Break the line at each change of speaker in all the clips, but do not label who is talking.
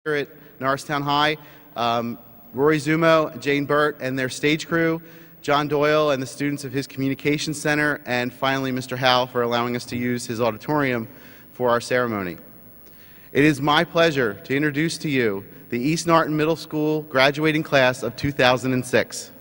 here at Norristown High, Rory Zumo, Jane Burt, and their stage crew, John Doyle and the students of his Communications Center, and finally Mr. Howell for allowing us to use his auditorium for our ceremony. It is my pleasure to introduce to you the East Norton Middle School graduating class of 2006.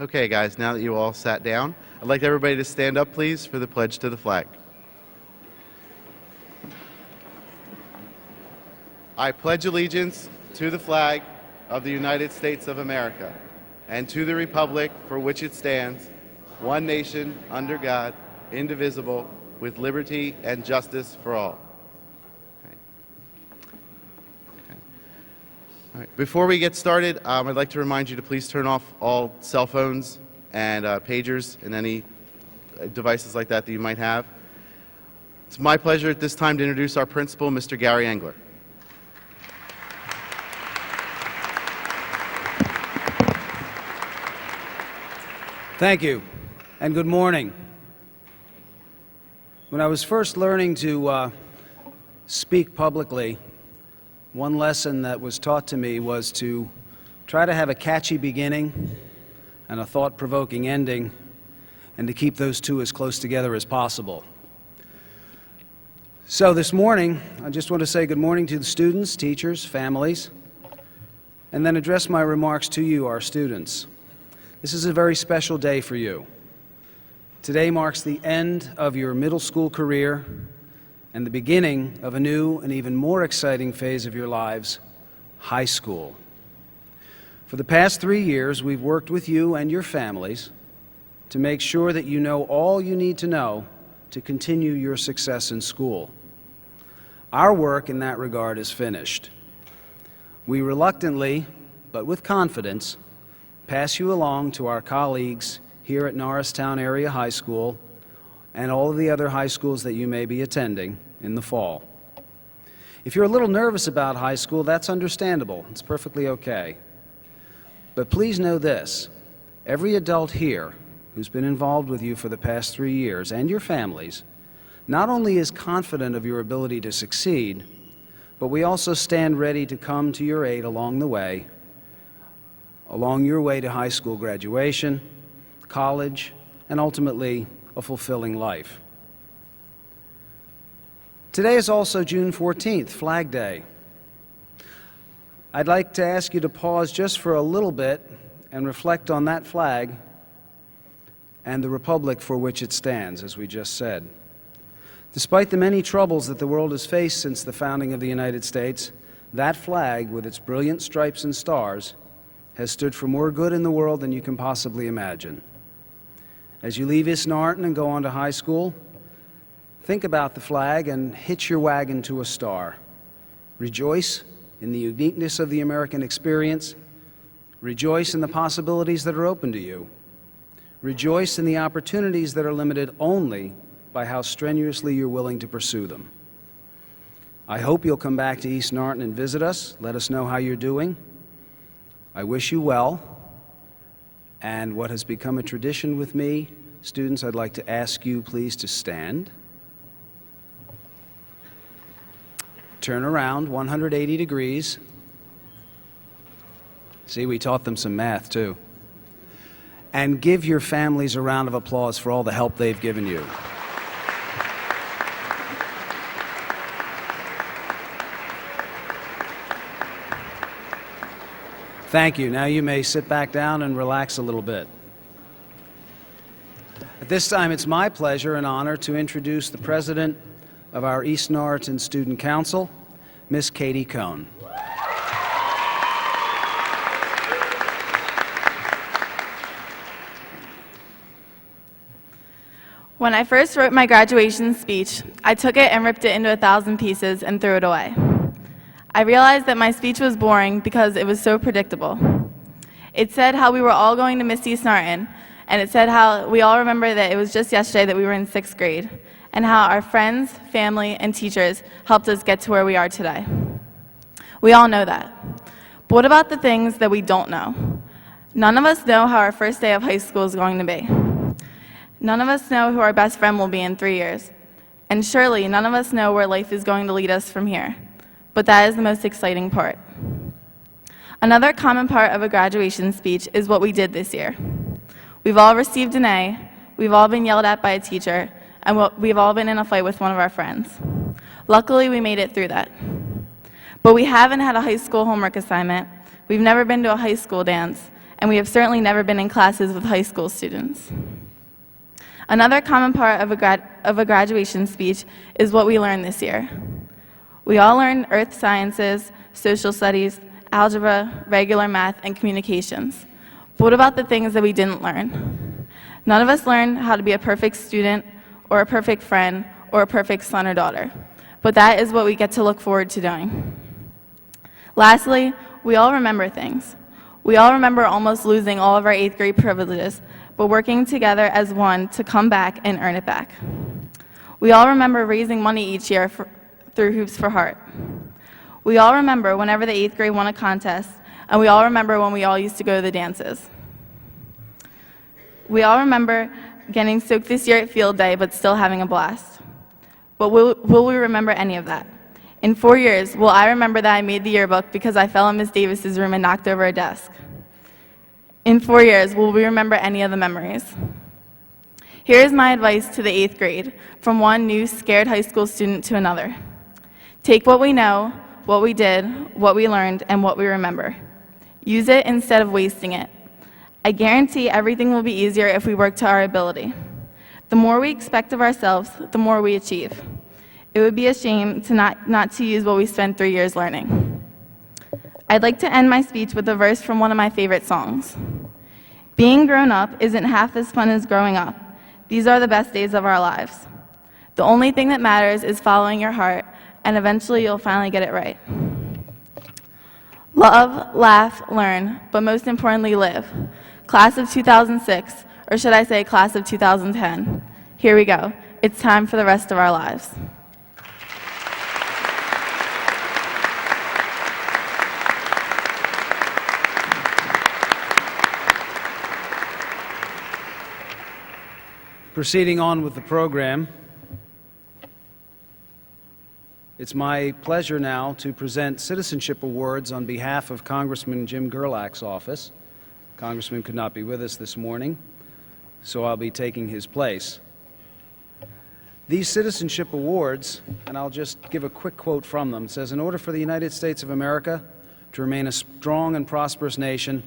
Okay, guys, now that you all sat down, I'd like everybody to stand up, please, for the pledge to the flag. I pledge allegiance to the flag of the United States of America and to the republic for which it stands, one nation, under God, indivisible, with liberty and justice for all. All right. Before we get started, I'd like to remind you to please turn off all cell phones and pagers and any devices like that that you might have. It's my pleasure at this time to introduce our principal, Mr. Gary Engler.
Thank you, and good morning. When I was first learning to speak publicly, one lesson that was taught to me was to try to have a catchy beginning and a thought-provoking ending, and to keep those two as close together as possible. So this morning, I just want to say good morning to the students, teachers, families, and then address my remarks to you, our students. This is a very special day for you. Today marks the end of your middle school career and the beginning of a new and even more exciting phase of your lives, high school. For the past 3 years, we've worked with you and your families to make sure that you know all you need to know to continue your success in school. Our work in that regard is finished. We reluctantly, but with confidence, pass you along to our colleagues here at Norristown Area High School and all of the other high schools that you may be attending in the fall. If you're a little nervous about high school, that's understandable. It's perfectly okay. But please know this: every adult here who's been involved with you for the past 3 years, and your families, not only is confident of your ability to succeed, but we also stand ready to come to your aid along your way to high school graduation, college, and ultimately a fulfilling life. Today is also June 14th, Flag Day. I'd like to ask you to pause just for a little bit and reflect on that flag and the republic for which it stands, as we just said. Despite the many troubles that the world has faced since the founding of the United States, that flag, with its brilliant stripes and stars, has stood for more good in the world than you can possibly imagine. As you leave East Norton and go on to high school, think about the flag and hitch your wagon to a star. Rejoice in the uniqueness of the American experience. Rejoice in the possibilities that are open to you. Rejoice in the opportunities that are limited only by how strenuously you're willing to pursue them. I hope you'll come back to East Norton and visit us. Let us know how you're doing. I wish you well. And what has become a tradition with me, students, I'd like to ask you please to stand. Turn around 180 degrees. See, we taught them some math, too. And give your families a round of applause for all the help they've given you. Thank you. Now you may sit back down and relax a little bit. At this time, it's my pleasure and honor to introduce the president of our East Norton Student Council, Miss Katie Cohn.
When I first wrote my graduation speech, I took it and ripped it into 1,000 pieces and threw it away. I realized that my speech was boring because it was so predictable. It said how we were all going to miss East Norton, and it said how we all remember that it was just yesterday that we were in 6th grade, and how our friends, family, and teachers helped us get to where we are today. We all know that. But what about the things that we don't know? None of us know how our first day of high school is going to be. None of us know who our best friend will be in 3 years. And surely none of us know where life is going to lead us from here. But that is the most exciting part. Another common part of a graduation speech is what we did this year. We've all received an A, we've all been yelled at by a teacher, and we've all been in a fight with one of our friends. Luckily, we made it through that. But we haven't had a high school homework assignment, we've never been to a high school dance, and we have certainly never been in classes with high school students. Another common part of a graduation speech is what we learned this year. We all learned earth sciences, social studies, algebra, regular math, and communications. But what about the things that we didn't learn? None of us learned how to be a perfect student, or a perfect friend, or a perfect son or daughter. But that is what we get to look forward to doing. Lastly, we all remember things. We all remember almost losing all of our 8th grade privileges, but working together as one to come back and earn it back. We all remember raising money each year through Hoops for Heart. We all remember whenever the 8th grade won a contest, and we all remember when we all used to go to the dances. We all remember getting soaked this year at field day, but still having a blast. But will we remember any of that? In 4 years, will I remember that I made the yearbook because I fell in Miss Davis's room and knocked over a desk? In 4 years, will we remember any of the memories? Here is my advice to the 8th grade, from one new scared high school student to another. Take what we know, what we did, what we learned, and what we remember. Use it instead of wasting it. I guarantee everything will be easier if we work to our ability. The more we expect of ourselves, the more we achieve. It would be a shame to not to use what we spent 3 years learning. I'd like to end my speech with a verse from one of my favorite songs. Being grown up isn't half as fun as growing up. These are the best days of our lives. The only thing that matters is following your heart, and eventually you'll finally get it right. Love, laugh, learn, but most importantly, live. Class of 2006, or should I say class of 2010. Here we go. It's time for the rest of our lives.
Proceeding on with the program, It's my pleasure now to present citizenship awards on behalf of Congressman Jim Gerlach's office. Congressman could not be with us this morning, so I'll be taking his place. These citizenship awards, and I'll just give a quick quote from them, says, "In order for the United States of America to remain a strong and prosperous nation,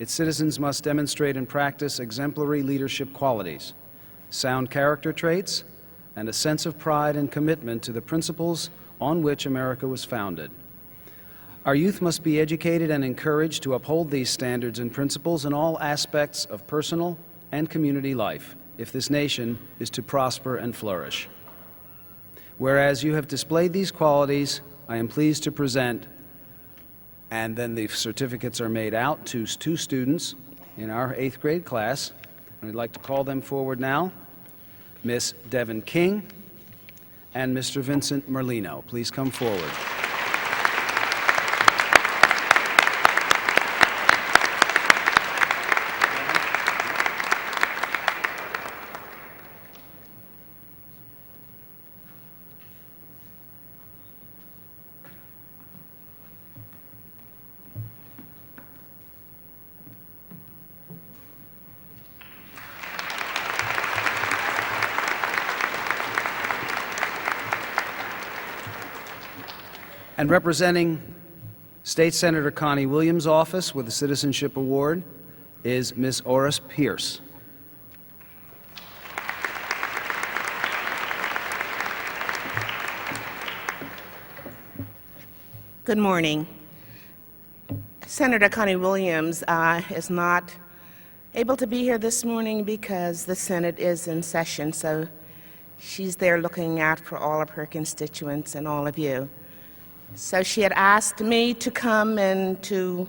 its citizens must demonstrate and practice exemplary leadership qualities, sound character traits, and a sense of pride and commitment to the principles on which America was founded. Our youth must be educated and encouraged to uphold these standards and principles in all aspects of personal and community life if this nation is to prosper and flourish. Whereas you have displayed these qualities, I am pleased to present," and then the certificates are made out to two students in our 8th grade class, and I'd like to call them forward now, Miss Devin King and Mr. Vincent Merlino. Please come forward. And representing State Senator Connie Williams' office with the Citizenship Award is Ms. Oris Pierce.
Good morning. Senator Connie Williams is not able to be here this morning because the Senate is in session, so she's there looking out for all of her constituents and all of you. So she had asked me to come and to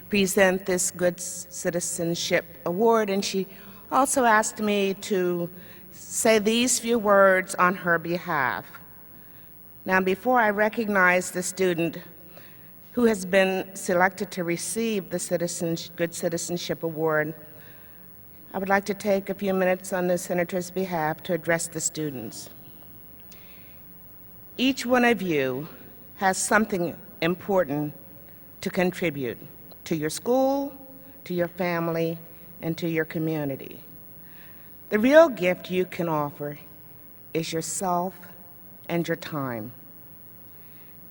present this Good Citizenship Award, and she also asked me to say these few words on her behalf. Now, before I recognize the student who has been selected to receive the Good Citizenship Award, I would like to take a few minutes on the Senator's behalf to address the students. Each one of you has something important to contribute to your school, to your family, and to your community. The real gift you can offer is yourself and your time.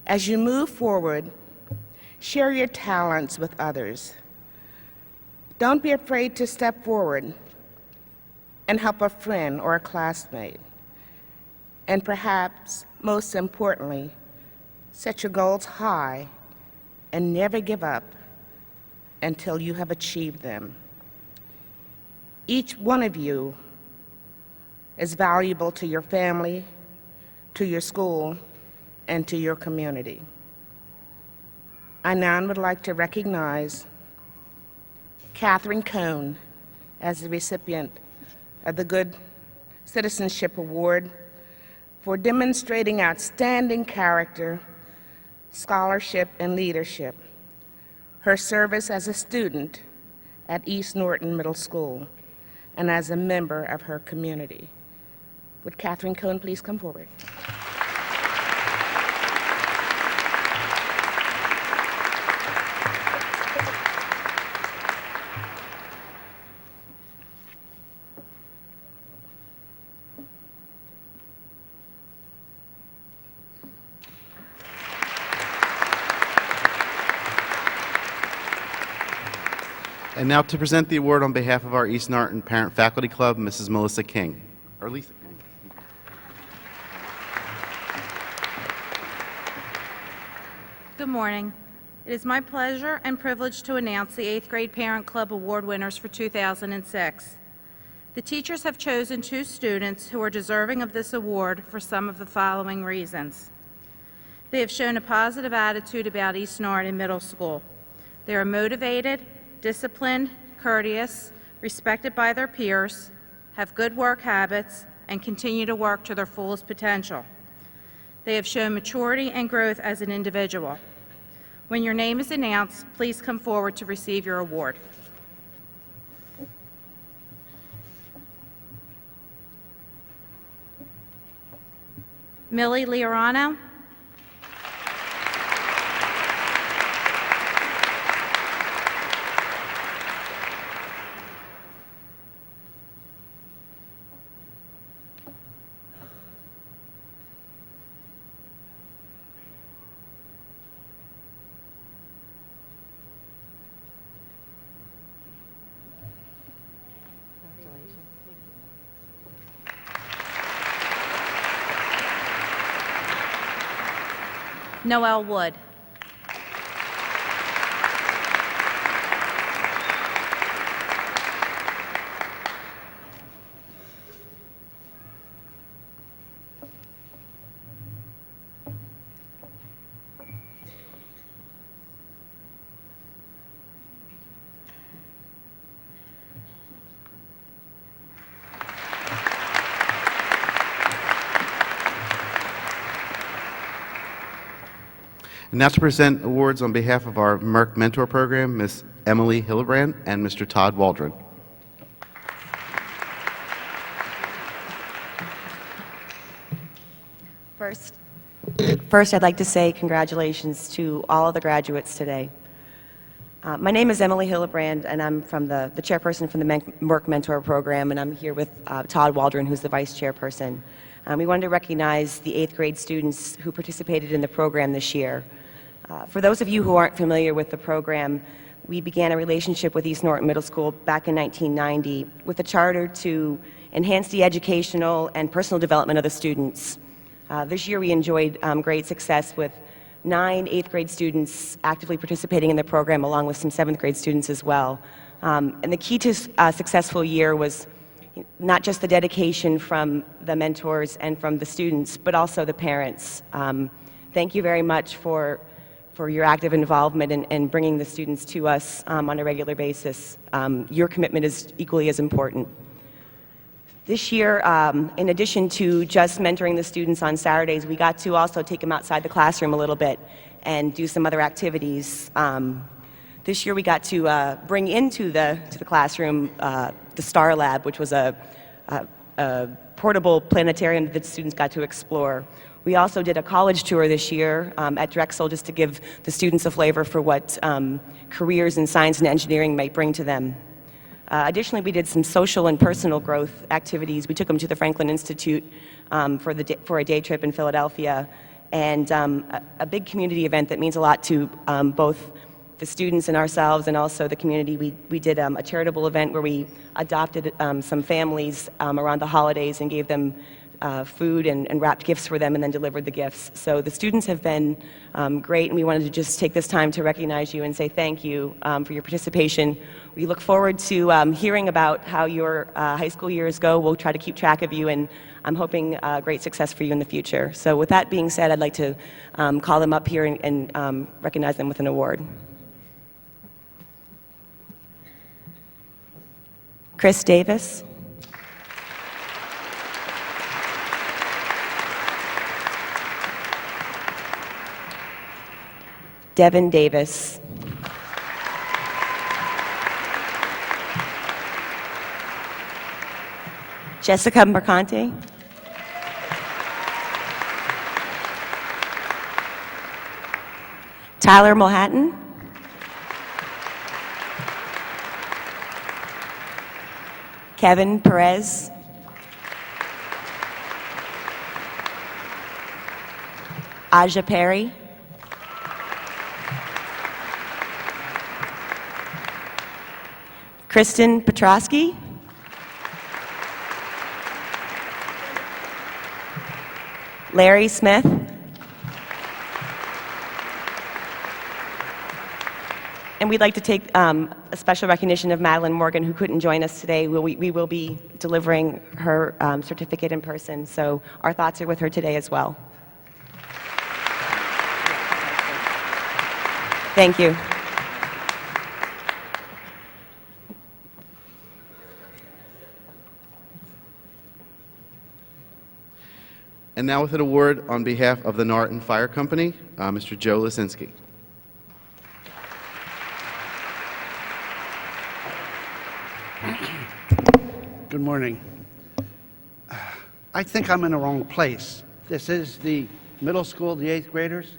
As you move forward, share your talents with others. Don't be afraid to step forward and help a friend or a classmate. And perhaps, most importantly, set your goals high and never give up until you have achieved them. Each one of you is valuable to your family, to your school, and to your community. I now would like to recognize Catherine Cohn as the recipient of the Good Citizenship Award for demonstrating outstanding character, scholarship, and leadership, her service as a student at East Norton Middle School, and as a member of her community. Would Catherine Cohn please come forward?
And now to present the award on behalf of our East Norton Parent Faculty Club, Mrs. Melissa King. Or Lisa King.
Good morning. It is my pleasure and privilege to announce the 8th grade Parent Club Award winners for 2006. The teachers have chosen 2 students who are deserving of this award for some of the following reasons. They have shown a positive attitude about East Norton Middle School. They are motivated, disciplined, courteous, respected by their peers, have good work habits, and continue to work to their fullest potential. They have shown maturity and growth as an individual. When your name is announced, please come forward to receive your award. Millie Liorano, Noel Wood.
And now to present awards on behalf of our Merck Mentor Program, Ms. Emily Hillebrand and Mr. Todd Waldron.
First, I'd like to say congratulations to all of the graduates today. My name is Emily Hillebrand, and I'm from the chairperson from the Merck Mentor Program, and I'm here with Todd Waldron, who's the vice chairperson. We wanted to recognize the 8th grade students who participated in the program this year. For those of you who aren't familiar with the program, we began a relationship with East Norton Middle School back in 1990 with a charter to enhance the educational and personal development of the students. This year we enjoyed great success with 9 8th grade students actively participating in the program, along with some 7th grade students as well. And the key to a successful year was not just the dedication from the mentors and from the students, but also the parents. Thank you very much for your active involvement in bringing the students to us on a regular basis. Your commitment is equally as important. This year, in addition to just mentoring the students on Saturdays, we got to also take them outside the classroom a little bit and do some other activities. This year we got to bring into the classroom the Star Lab, which was a portable planetarium that the students got to explore. We also did a college tour this year at Drexel, just to give the students a flavor for what careers in science and engineering might bring to them. Additionally, we did some social and personal growth activities. We took them to the Franklin Institute for a day trip in Philadelphia, and a big community event that means a lot to both the students and ourselves, and also the community. We did a charitable event where we adopted some families around the holidays and gave them food and wrapped gifts for them and then delivered the gifts. So the students have been great, and we wanted to just take this time to recognize you and say thank you for your participation. We look forward to hearing about how your high school years go. We'll try to keep track of you, and I'm hoping great success for you in the future. So with that being said, I'd like to call them up here and recognize them with an award. Chris Davis. Devin Davis. Jessica Mercante. Tyler Mulhatton. Kevin Perez. Aja Perry. Kristen Petrosky. Larry Smith. And we'd like to take a special recognition of Madeline Morgan, who couldn't join us today. We will be delivering her certificate in person, so our thoughts are with her today as well. Thank you.
And now with an award on behalf of the Norton Fire Company, Mr. Joe Lisinski.
Good morning. I think I'm in the wrong place. This is the middle school, the 8th graders.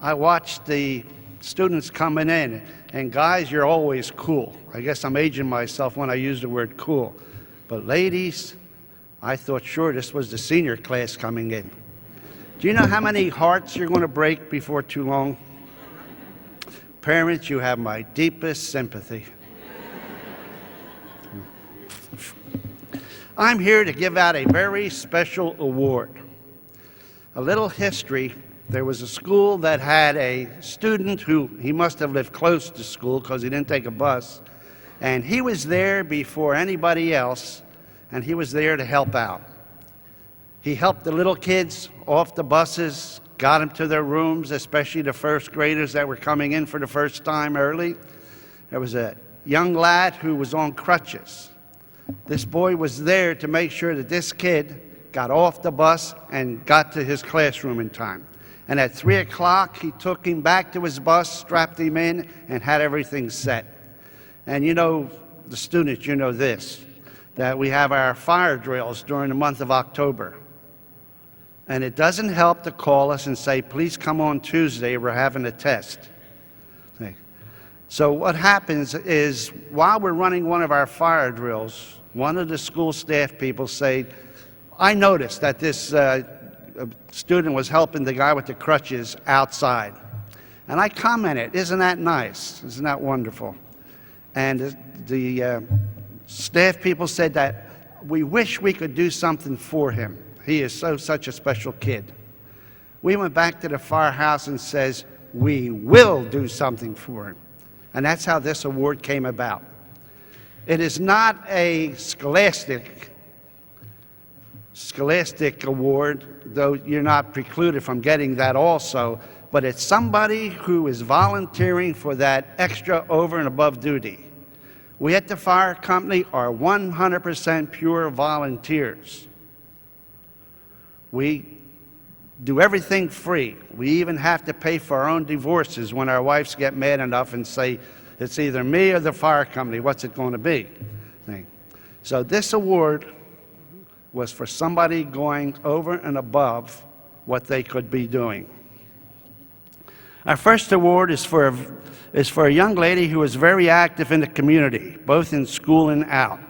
I watched the students coming in, and guys, you're always cool. I guess I'm aging myself when I use the word cool. But ladies, I thought sure this was the senior class coming in. Do you know how many hearts you're going to break before too long? Parents, you have my deepest sympathy. I'm here to give out a very special award. A little history. There was a school that had a student who, he must have lived close to school because he didn't take a bus, and he was there before anybody else, and he was there to help out. He helped the little kids off the buses, got them to their rooms, especially the first graders that were coming in for the first time early. There was a young lad who was on crutches. This boy was there to make sure that this kid got off the bus and got to his classroom in time. And at 3 o'clock, he took him back to his bus, strapped him in, and had everything set. And you know, the students, you know this, that we have our fire drills during the month of October. And it doesn't help to call us and say, please come on Tuesday, we're having a test. So what happens is, while we're running one of our fire drills, one of the school staff people say, I noticed that this student was helping the guy with the crutches outside. And I commented, isn't that nice? Isn't that wonderful? And the staff people said that we wish we could do something for him. He is such a special kid. We went back to the firehouse and says, we will do something for him. And that's how this award came about. It is not a scholastic award, though you're not precluded from getting that also, but it's somebody who is volunteering for that extra over and above duty. We at the fire company are 100% pure volunteers. We do everything free. We even have to pay for our own divorces when our wives get mad enough and say, it's either me or the fire company, what's it going to be? So this award was for somebody going over and above what they could be doing. Our first award is for a young lady who is very active in the community, both in school and out.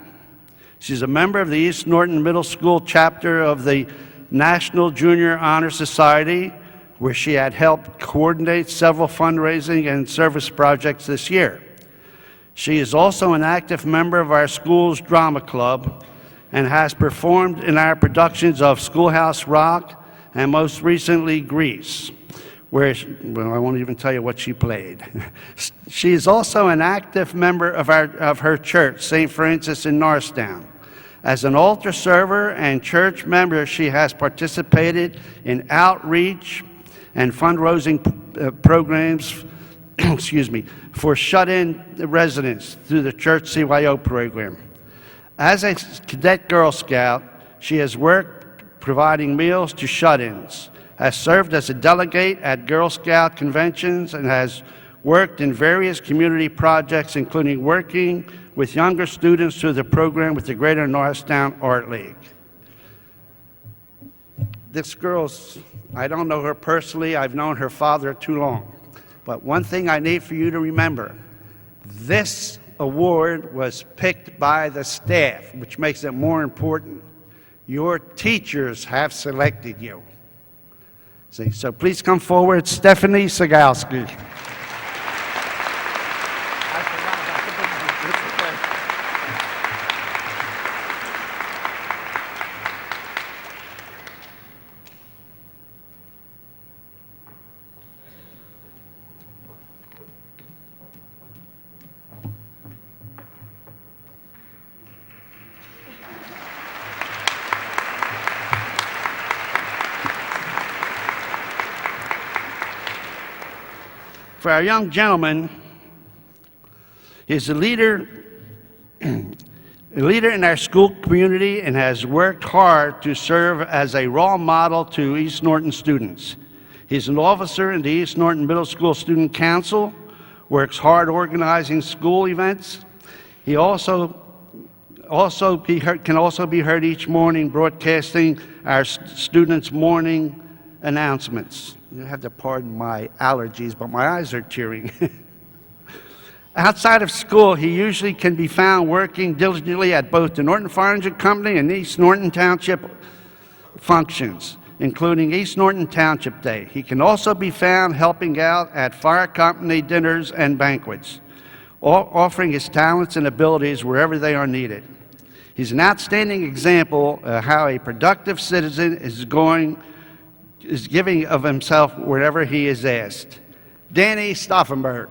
She's a member of the East Norton Middle School chapter of the National Junior Honor Society, where she had helped coordinate several fundraising and service projects this year. She is also an active member of our school's drama club and has performed in our productions of Schoolhouse Rock and most recently Grease, where well, I won't even tell you what she played. She is also an active member of her church, St. Francis in Norristown. As an altar server and church member, she has participated in outreach and fundraising programs for shut-in residents through the church CYO program. As a cadet Girl Scout, she has worked providing meals to shut-ins, has served as a delegate at Girl Scout conventions, and has worked in various community projects, including working with younger students through the program with the Greater Norristown Art League. This girl's, I don't know her personally, I've known her father too long. But one thing I need for you to remember, this award was picked by the staff, which makes it more important. Your teachers have selected you. See, so please come forward, Stephanie Sagalski. For our young gentleman, he's a leader in our school community and has worked hard to serve as a role model to East Norton students. He's an officer in the East Norton Middle School Student Council, works hard organizing school events. He can also be heard each morning broadcasting our students' morning announcements. You have to pardon my allergies, but my eyes are tearing. Outside of school, he usually can be found working diligently at both the Norton Fire Engine Company and East Norton Township functions, including East Norton Township Day. He can also be found helping out at fire company dinners and banquets, offering his talents and abilities wherever they are needed. He's an outstanding example of how a productive citizen is going is giving of himself wherever he is asked. Danny Stauffenberg.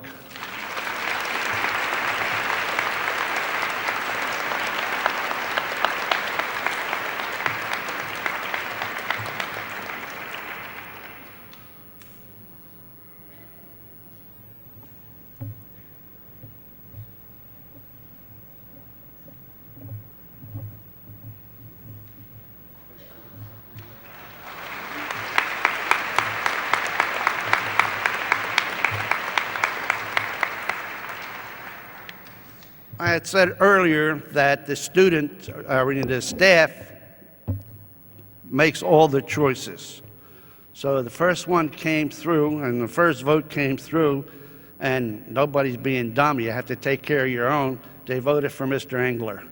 I had said earlier that the the staff makes all the choices. So the first one came through, and the first vote came through, and nobody's being dumb. You have to take care of your own. They voted for Mr. Engler.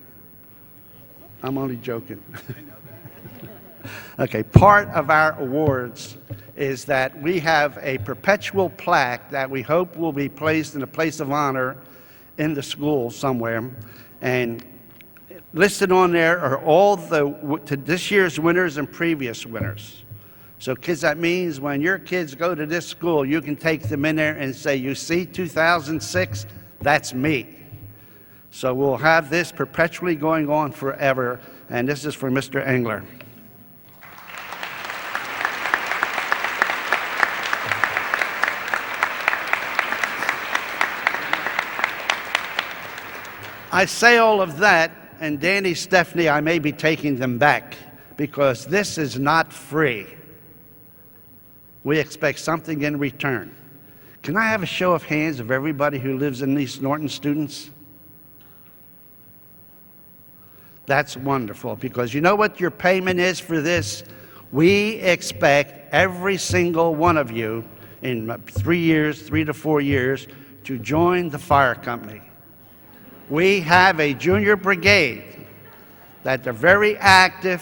I'm only joking. Okay, part of our awards is that we have a perpetual plaque that we hope will be placed in a place of honor in the school somewhere, and listed on there are all this year's winners and previous winners. So kids, that means when your kids go to this school, you can take them in there and say, you see 2006, that's me. So we'll have this perpetually going on forever, and this is for Mr. Engler. I say all of that, and Danny, Stephanie, I may be taking them back because this is not free. We expect something in return. Can I have a show of hands of everybody who lives in East Norton, students? That's wonderful, because you know what your payment is for this? We expect every single one of you in 3 to 4 years to join the fire company. We have a junior brigade that they're very active,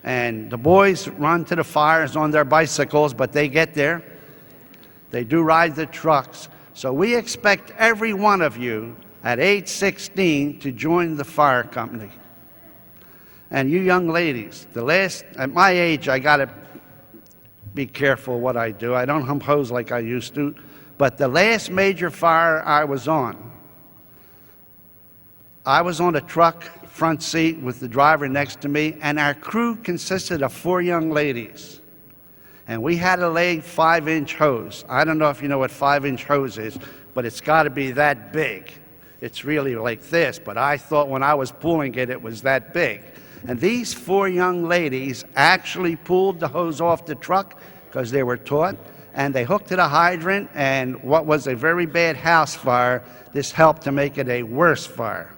and the boys run to the fires on their bicycles, but they get there. They do ride the trucks. So we expect every one of you at age 16 to join the fire company. And you young ladies, at my age, I got to be careful what I do. I don't hump hose like I used to, but the last major fire I was on a truck, front seat, with the driver next to me, and our crew consisted of 4 young ladies. And we had to lay 5-inch hose. I don't know if you know what 5-inch hose is, but it's got to be that big. It's really like this, but I thought when I was pulling it, it was that big. And these 4 young ladies actually pulled the hose off the truck because they were taught, and they hooked to the hydrant, and what was a very bad house fire, this helped to make it a worse fire.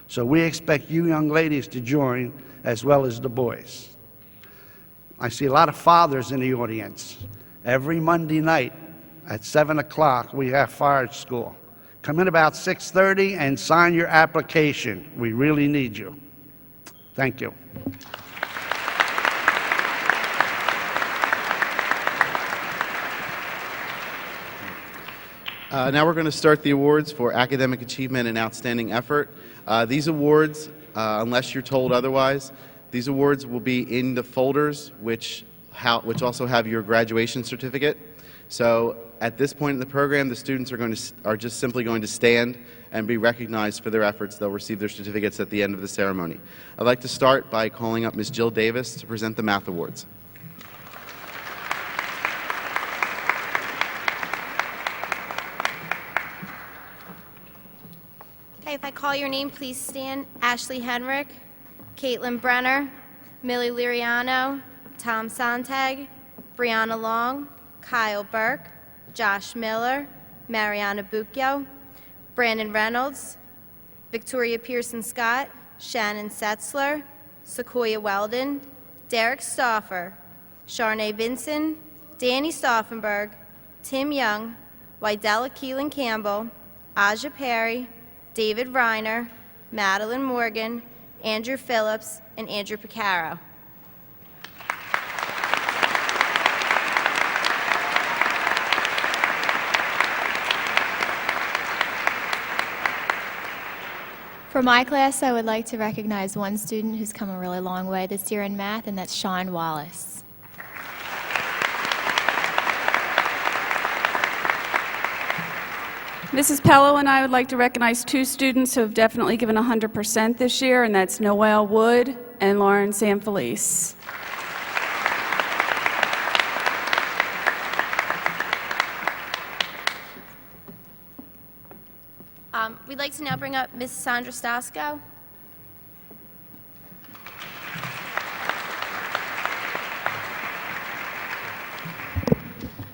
So we expect you young ladies to join as well as the boys. I see a lot of fathers in the audience. Every Monday night at 7 o'clock, we have fire school. Come in about 6:30 and sign your application. We really need you. Thank you.
Now we're going to start the awards for academic achievement and outstanding effort. These awards, unless you're told otherwise, these awards will be in the folders which also have your graduation certificate. So at this point in the program, the students are just simply going to stand and be recognized for their efforts. They'll receive their certificates at the end of the ceremony. I'd like to start by calling up Ms. Jill Davis to present the math awards.
Okay, if I call your name, please stand. Ashley Henrick, Caitlin Brenner, Millie Liriano, Tom Sontag, Brianna Long, Kyle Burke, Josh Miller, Mariana Bucchio, Brandon Reynolds, Victoria Pearson Scott, Shannon Setzler, Sequoia Weldon, Derek Stauffer, Sharnae Vinson, Danny Stauffenberg, Tim Young, Wydella Keelan Campbell, Aja Perry, David Reiner, Madeline Morgan, Andrew Phillips, and Andrew Picaro.
For my class, I would like to recognize one student who's come a really long way this year in math, and that's Sean Wallace.
Mrs. Pello and I would like to recognize two students who have definitely given 100% this year, and that's Noelle Wood and Lauren Sanfelice.
We'd like to now bring up Miss Sandra Stasko.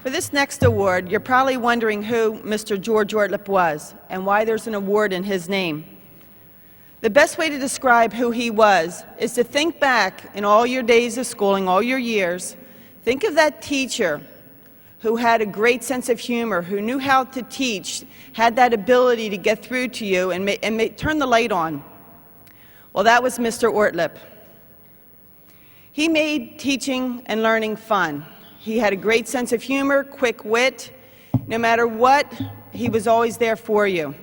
For this next award, you're probably wondering who Mr. George Ortlip was and why there's an award in his name. The best way to describe who he was is to think back in all your days of schooling, all your years. Think of that teacher who had a great sense of humor, who knew how to teach, had that ability to get through to you and turn the light on. Well, that was Mr. Ortlip. He made teaching and learning fun. He had a great sense of humor, quick wit. No matter what, he was always there for you.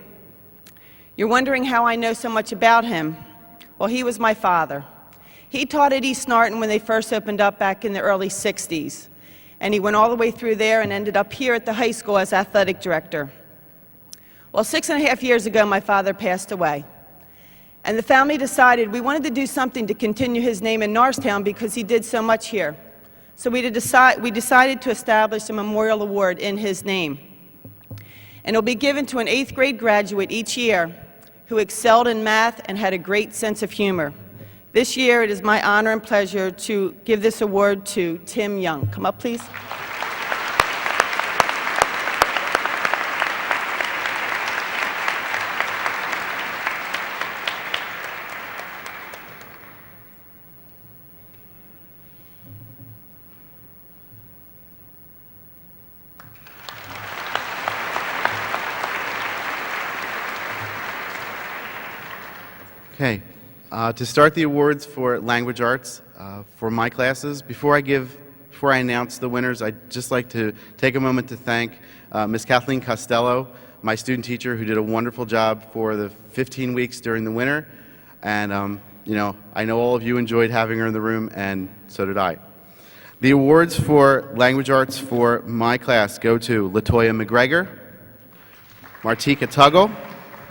You're wondering how I know so much about him. Well, he was my father. He taught at East Norton when they first opened up back in the early 60s. And he went all the way through there and ended up here at the high school as athletic director. Well, 6.5 years ago, my father passed away. And the family decided we wanted to do something to continue his name in Norristown because he did so much here. So we decided to establish a memorial award in his name. And it'll be given to an 8th grade graduate each year who excelled in math and had a great sense of humor. This year, it is my honor and pleasure to give this award to Tim Young. Come up, please.
Okay. To start the awards for language arts for my classes, before I announce the winners, I'd just like to take a moment to thank Ms. Kathleen Costello, my student teacher, who did a wonderful job for the 15 weeks during the winter. And, you know, I know all of you enjoyed having her in the room, and so did I. The awards for language arts for my class go to Latoya McGregor, Martika Tuggle,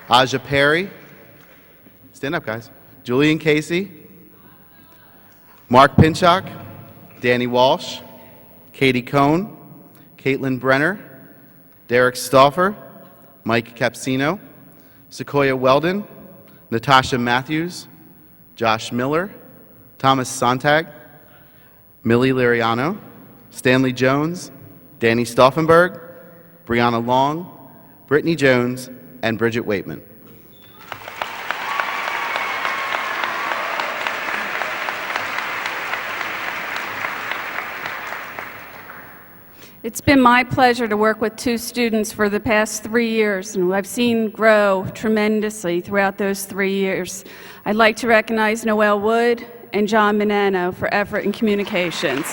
Aja Perry, stand up, guys, Julian Casey, Mark Pinchak, Danny Walsh, Katie Cohn, Caitlin Brenner, Derek Stauffer, Mike Capsino, Sequoia Weldon, Natasha Matthews, Josh Miller, Thomas Sontag, Millie Liriano, Stanley Jones, Danny Stauffenberg, Brianna Long, Brittany Jones, and Bridget Waitman.
It's been my pleasure to work with two students for the past 3 years, and who I've seen grow tremendously throughout those 3 years. I'd like to recognize Noelle Wood and John Manano for effort in communications.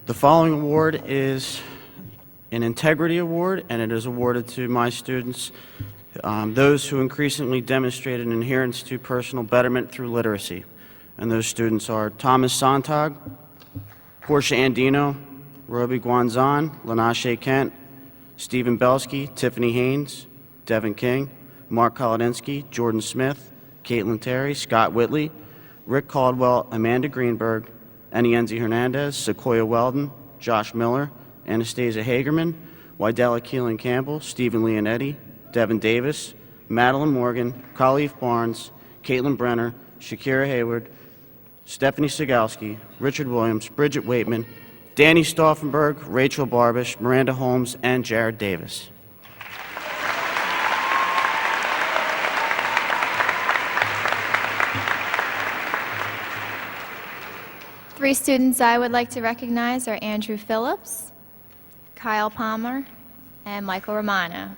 The following award is an Integrity Award, and it is awarded to my students, those who increasingly demonstrated an adherence to personal betterment through literacy. And those students are Thomas Sontag, Portia Andino, Roby Guanzon, Lanashe Kent, Stephen Belsky, Tiffany Haynes, Devin King, Mark Kolodinsky, Jordan Smith, Caitlin Terry, Scott Whitley, Rick Caldwell, Amanda Greenberg, Enienzi Hernandez, Sequoia Weldon, Josh Miller, Anastasia Hagerman, Wydella Keelan Campbell, Stephen Leonetti, Devin Davis, Madeline Morgan, Khalif Barnes, Caitlin Brenner, Shakira Hayward, Stephanie Sigalski, Richard Williams, Bridget Waitman, Danny Stauffenberg, Rachel Barbish, Miranda Holmes, and Jared Davis.
Three students I would like to recognize are Andrew Phillips, Kyle Palmer, and Michael Romano.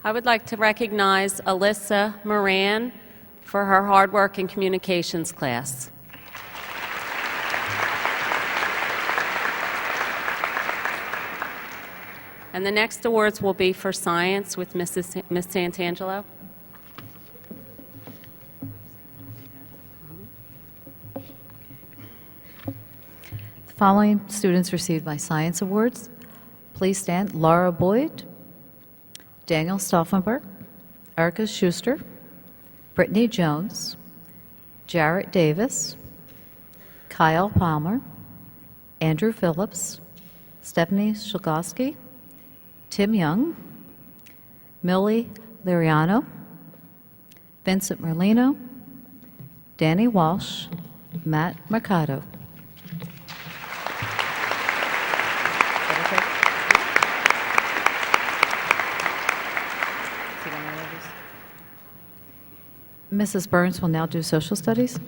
I would like to recognize Alyssa Moran for her hard work in communications class. And the next awards will be for science with Miss Santangelo.
The following students received my science awards. Please stand. Laura Boyd, Daniel Stauffenberg, Erica Schuster, Brittany Jones, Jarrett Davis, Kyle Palmer, Andrew Phillips, Stephanie Shulgowski, Tim Young, Millie Liriano, Vincent Merlino, Danny Walsh, Matt Mercado. Mrs. Burns will now do social studies.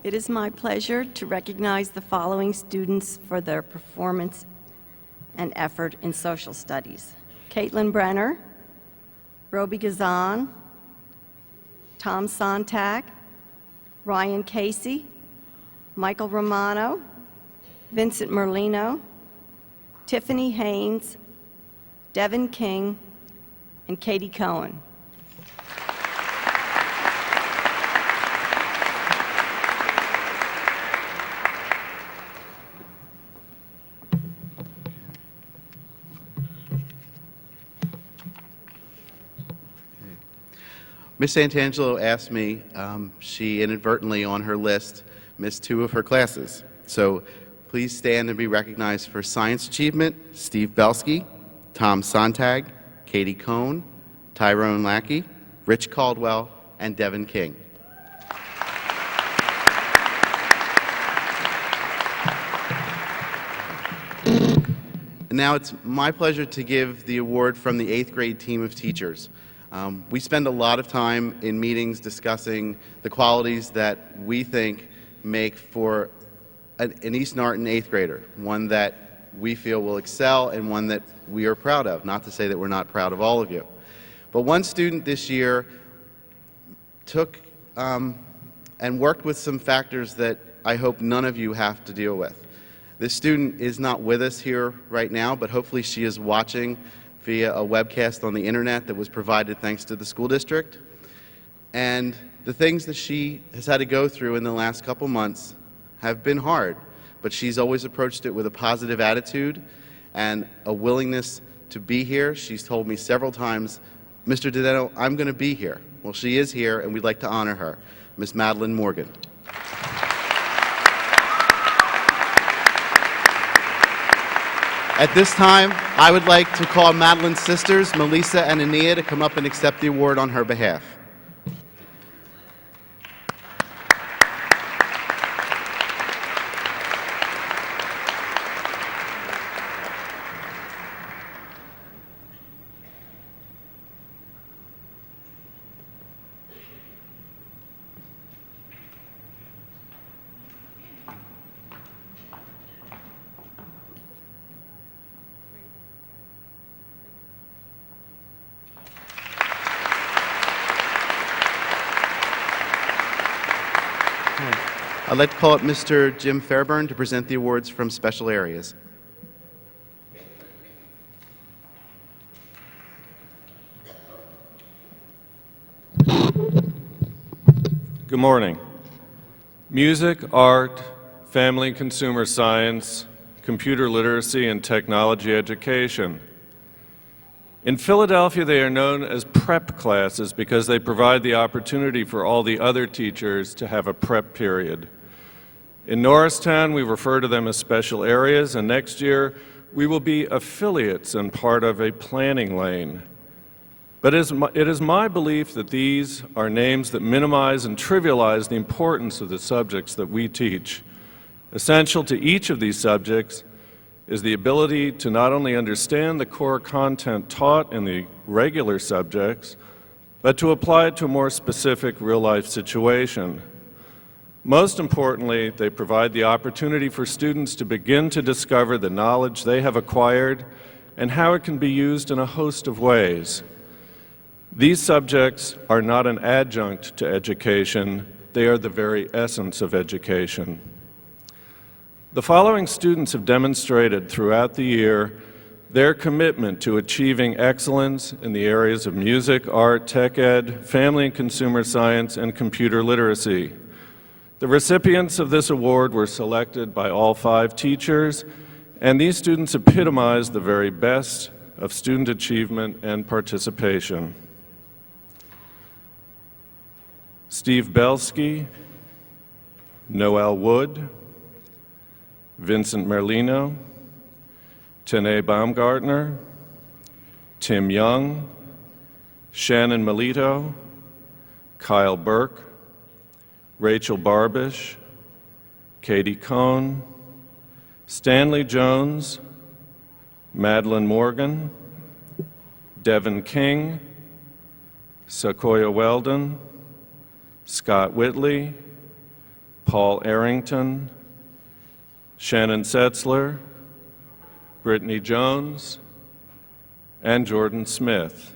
It is my pleasure to recognize the following students for their performance and effort in social studies. Caitlin Brenner, Roby Gazan, Tom Sontag, Ryan Casey, Michael Romano, Vincent Merlino, Tiffany Haynes, Devin King, and Katie Cohen.
Ms. Santangelo asked me, she inadvertently on her list missed 2 of her classes. So please stand and be recognized for science achievement, Steve Belsky, Tom Sontag, Katie Cohn, Tyrone Lackey, Rich Caldwell, and Devin King. And now it's my pleasure to give the award from the 8th grade team of teachers. We spend a lot of time in meetings discussing the qualities that we think make for an East Norton 8th grader, one that we feel will excel and one that we are proud of, not to say that we're not proud of all of you. But one student this year took and worked with some factors that I hope none of you have to deal with. This student is not with us here right now, but hopefully she is watching via a webcast on the internet that was provided thanks to the school district. And the things that she has had to go through in the last couple months have been hard, but she's always approached it with a positive attitude and a willingness to be here. She's told me several times, Mr. Dideno, I'm going to be here. Well, she is here, and we'd like to honor her. Miss Madeline Morgan. At this time, I would like to call Madeline's sisters, Melissa and Ania, to come up and accept the award on her behalf. I'd like to call up Mr. Jim Fairburn to present the awards from special areas.
Good morning. Music, art, family and consumer science, computer literacy, and technology education. In Philadelphia, they are known as prep classes because they provide the opportunity for all the other teachers to have a prep period. In Norristown, we refer to them as special areas, and next year we will be affiliates and part of a planning lane. But it is my belief that these are names that minimize and trivialize the importance of the subjects that we teach. Essential to each of these subjects is the ability to not only understand the core content taught in the regular subjects, but to apply it to a more specific real-life situation. Most importantly, they provide the opportunity for students to begin to discover the knowledge they have acquired and how it can be used in a host of ways. These subjects are not an adjunct to education, They are the very essence of education. The following students have demonstrated throughout the year their commitment to achieving excellence in the areas of music, art, tech ed, family and consumer science, and computer literacy. The recipients of this award were selected by all 5 teachers, and these students epitomize the very best of student achievement and participation. Steve Belsky, Noel Wood, Vincent Merlino, Tene Baumgartner, Tim Young, Shannon Melito, Kyle Burke, Rachel Barbish, Katie Cohn, Stanley Jones, Madeline Morgan, Devin King, Sequoia Weldon, Scott Whitley, Paul Arrington, Shannon Setzler, Brittany Jones, and Jordan Smith.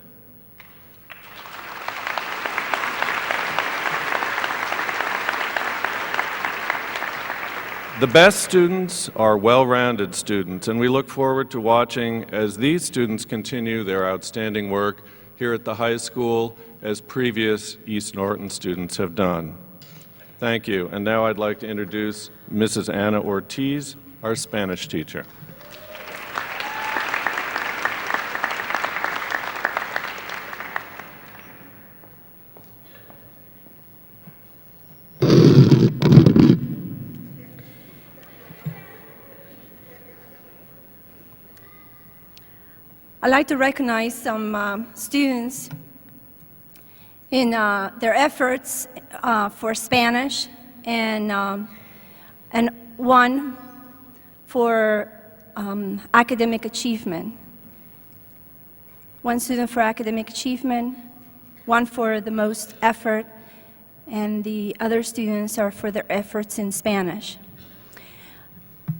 The best students are well-rounded students, and we look forward to watching as these students continue their outstanding work here at the high school as previous East Norton students have done. Thank you. And now I'd like to introduce Mrs. Anna Ortiz, our Spanish teacher.
I'd like to recognize some students in their efforts for Spanish and one for academic achievement. One student for academic achievement, one for the most effort, and the other students are for their efforts in Spanish.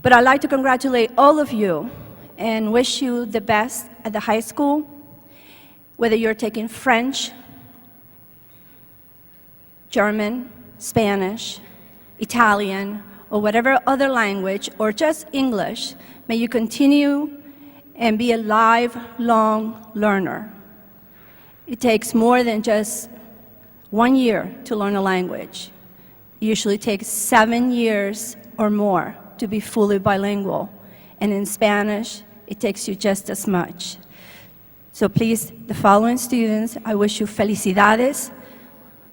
But I'd like to congratulate all of you and wish you the best at the high school, whether you're taking French, German, Spanish, Italian, or whatever other language, or just English. May you continue and be a lifelong learner. It takes more than just 1 year to learn a language. It usually takes 7 years or more to be fully bilingual. And in Spanish, it takes you just as much. So please, the following students, I wish you felicidades,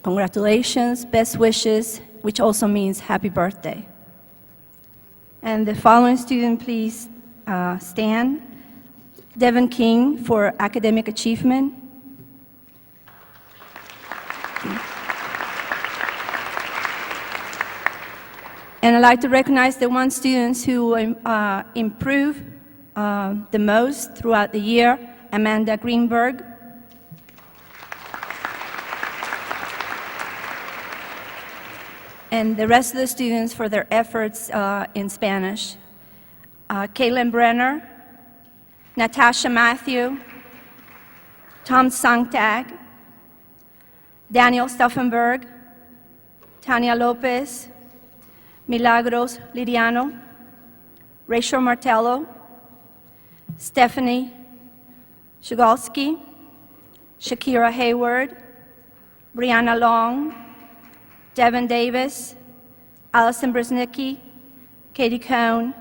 congratulations, best wishes, which also means happy birthday. And the following student, please stand. Devin King for academic achievement. And I'd like to recognize the 1 students who improved the most throughout the year, Amanda Greenberg. And the rest of the students for their efforts in Spanish. Caitlin Brenner, Natasha Matthew, Tom Sontag, Daniel Stauffenberg, Tania Lopez, Milagros Liriano, Rachel Martello, Stephanie Shugalski, Shakira Hayward, Brianna Long, Devin Davis, Allison Brzeznicki, Katie Cohn,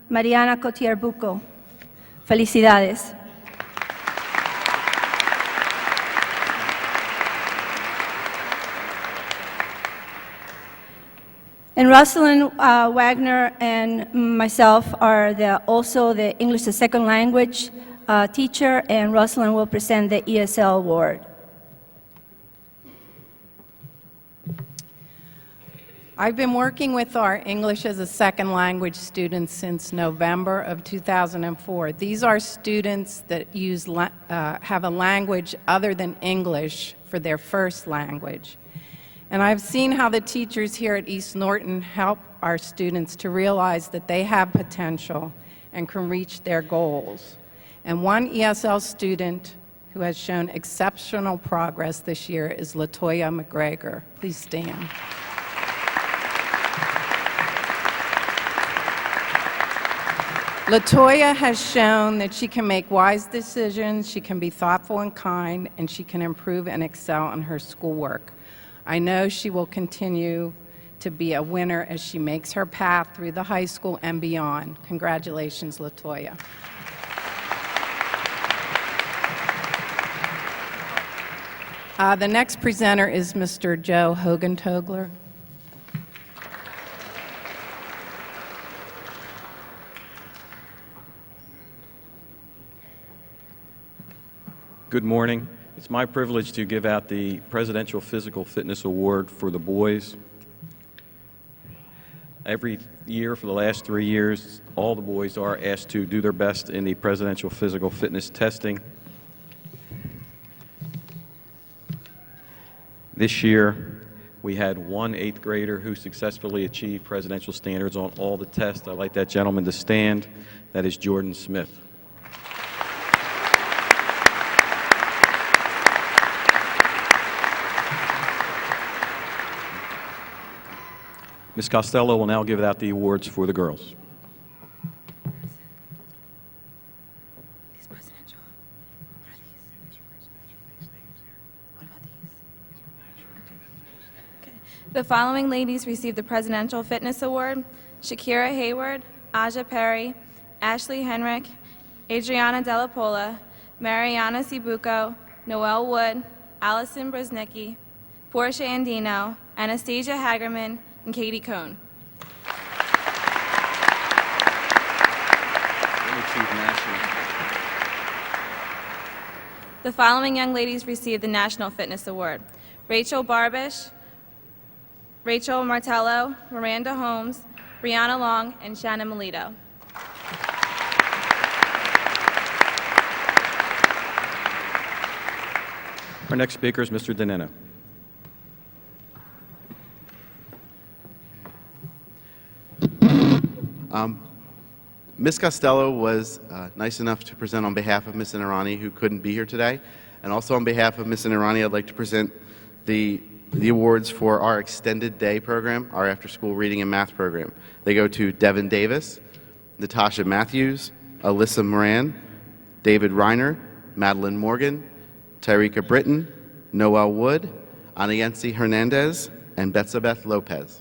Mariana Cotier Bucco. Felicidades. And Rosalind Wagner and myself are also the English as a second language teacher, and Rosalind will present the ESL award.
I've been working with our English as a second language students since November of 2004. These are students that have a language other than English for their first language. And I've seen how the teachers here at East Norton help our students to realize that they have potential and can reach their goals. And one ESL student who has shown exceptional progress this year is LaToya McGregor. Please stand. LaToya has shown that she can make wise decisions, she can be thoughtful and kind, and she can improve and excel in her schoolwork. I know she will continue to be a winner as she makes her path through the high school and beyond. Congratulations, LaToya. The next presenter is Mr. Joe Hogentogler.
Good morning. It's my privilege to give out the Presidential Physical Fitness Award for the boys. Every year for the last 3 years, all the boys are asked to do their best in the Presidential Physical Fitness testing. This year, we had one 8th grader who successfully achieved presidential standards on all the tests. I'd like that gentleman to stand. That is Jordan Smith. Ms. Costello will now give out the awards for the girls.
The following ladies received the Presidential Fitness Award: Shakira Hayward, Aja Perry, Ashley Henrick, Adriana Della Pola, Mariana Cibuco, Noelle Wood, Allison Brzeznicki, Portia Andino, Anastasia Hagerman, and Katie Cohn. The following young ladies received the National Fitness Award: Rachel Barbish, Rachel Martello, Miranda Holmes, Brianna Long, and Shannon Melito.
Our next speaker is Mr. Danino.
Ms. Costello was nice enough to present on behalf of Ms. Inarani, who couldn't be here today. And also on behalf of Ms. Inarani, I'd like to present the awards for our extended day program, our after-school reading and math program. They go to Devin Davis, Natasha Matthews, Alyssa Moran, David Reiner, Madeline Morgan, Tyrika Britton, Noelle Wood, Anayensi Hernandez, and Betsabeth Lopez.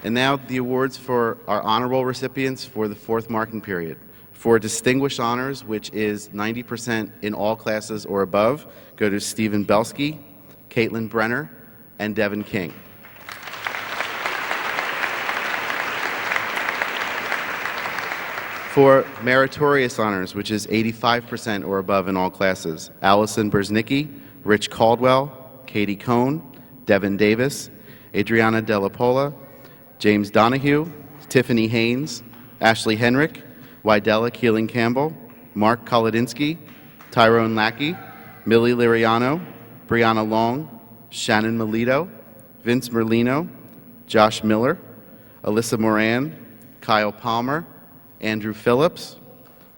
And now the awards for our honorable recipients for the 4th marking period. For distinguished honors, which is 90% in all classes or above, go to Stephen Belsky, Caitlin Brenner, and Devin King. For meritorious honors, which is 85% or above in all classes, Allison Brzeznicki, Rich Caldwell, Katie Cohn, Devin Davis, Adriana Della Pola, James Donahue, Tiffany Haynes, Ashley Henrick, Wydella Keeling Campbell, Mark Kolodinsky, Tyrone Lackey, Millie Liriano, Brianna Long, Shannon Melito, Vince Merlino, Josh Miller, Alyssa Moran, Kyle Palmer, Andrew Phillips,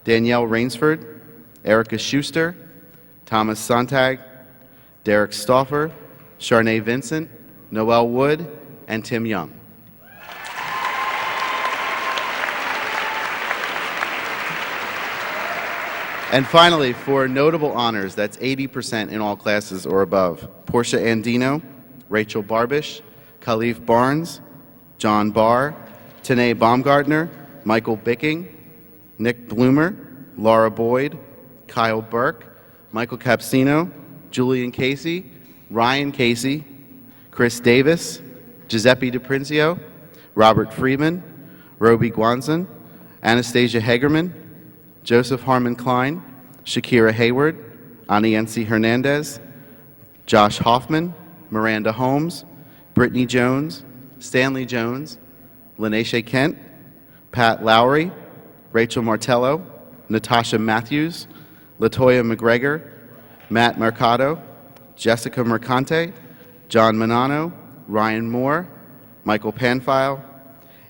Danielle Rainsford, Erica Schuster, Thomas Sontag, Derek Stauffer, Charnay Vincent, Noelle Wood, and Tim Young. And finally, for notable honors, that's 80% in all classes or above, Portia Andino, Rachel Barbish, Khalif Barnes, John Barr, Tanae Baumgartner, Michael Bicking, Nick Bloomer, Laura Boyd, Kyle Burke, Michael Capsino, Julian Casey, Ryan Casey, Chris Davis, Giuseppe DiPrinzio, Robert Freeman, Roby Guanzon, Anastasia Hegerman, Joseph Harmon Klein, Shakira Hayward, Anayensi Hernandez, Josh Hoffman, Miranda Holmes, Brittany Jones, Stanley Jones, Lanesha Kent, Pat Lowry, Rachel Martello, Natasha Matthews, LaToya McGregor, Matt Mercado, Jessica Mercante, John Manano, Ryan Moore, Michael Panfile,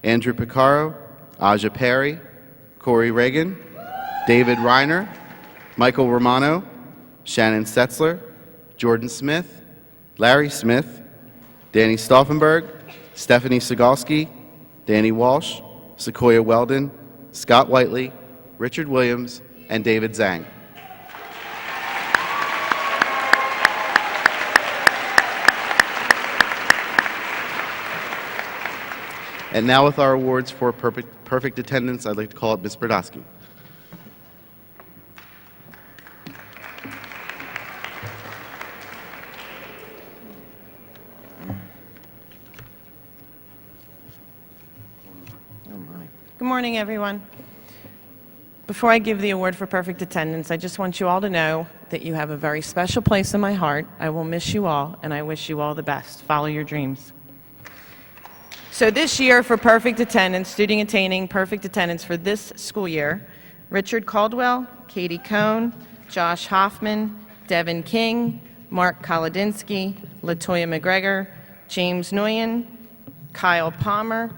Andrew Picaro, Aja Perry, Corey Reagan, David Reiner, Michael Romano, Shannon Setzler, Jordan Smith, Larry Smith, Danny Stauffenberg, Stephanie Segalski, Danny Walsh, Sequoia Weldon, Scott Whiteley, Richard Williams, and David Zhang. And now with our awards for perfect attendance, I'd like to call up Ms. Brodowski.
Good morning, everyone. Before I give the award for perfect attendance, I just want you all to know that you have a very special place in my heart. I will miss you all, and I wish you all the best. Follow your dreams. So this year for perfect attendance, student attaining perfect attendance for this school year, Richard Caldwell, Katie Cohn, Josh Hoffman, Devin King, Mark Kolodinsky, Latoya McGregor, James Nguyen, Kyle Palmer,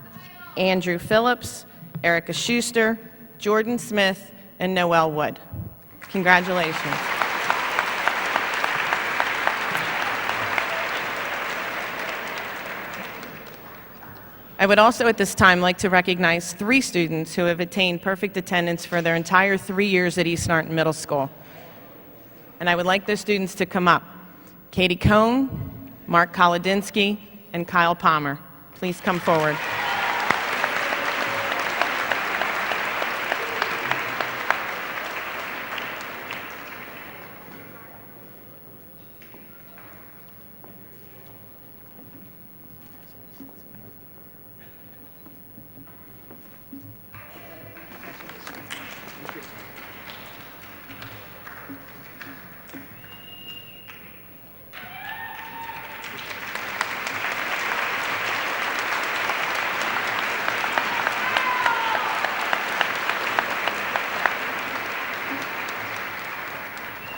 Andrew Phillips, Erica Schuster, Jordan Smith, and Noel Wood. Congratulations. I would also at this time like to recognize 3 students who have attained perfect attendance for their entire 3 years at East Norton Middle School. And I would like those students to come up. Katie Cohn, Mark Kolodinsky, and Kyle Palmer. Please come forward.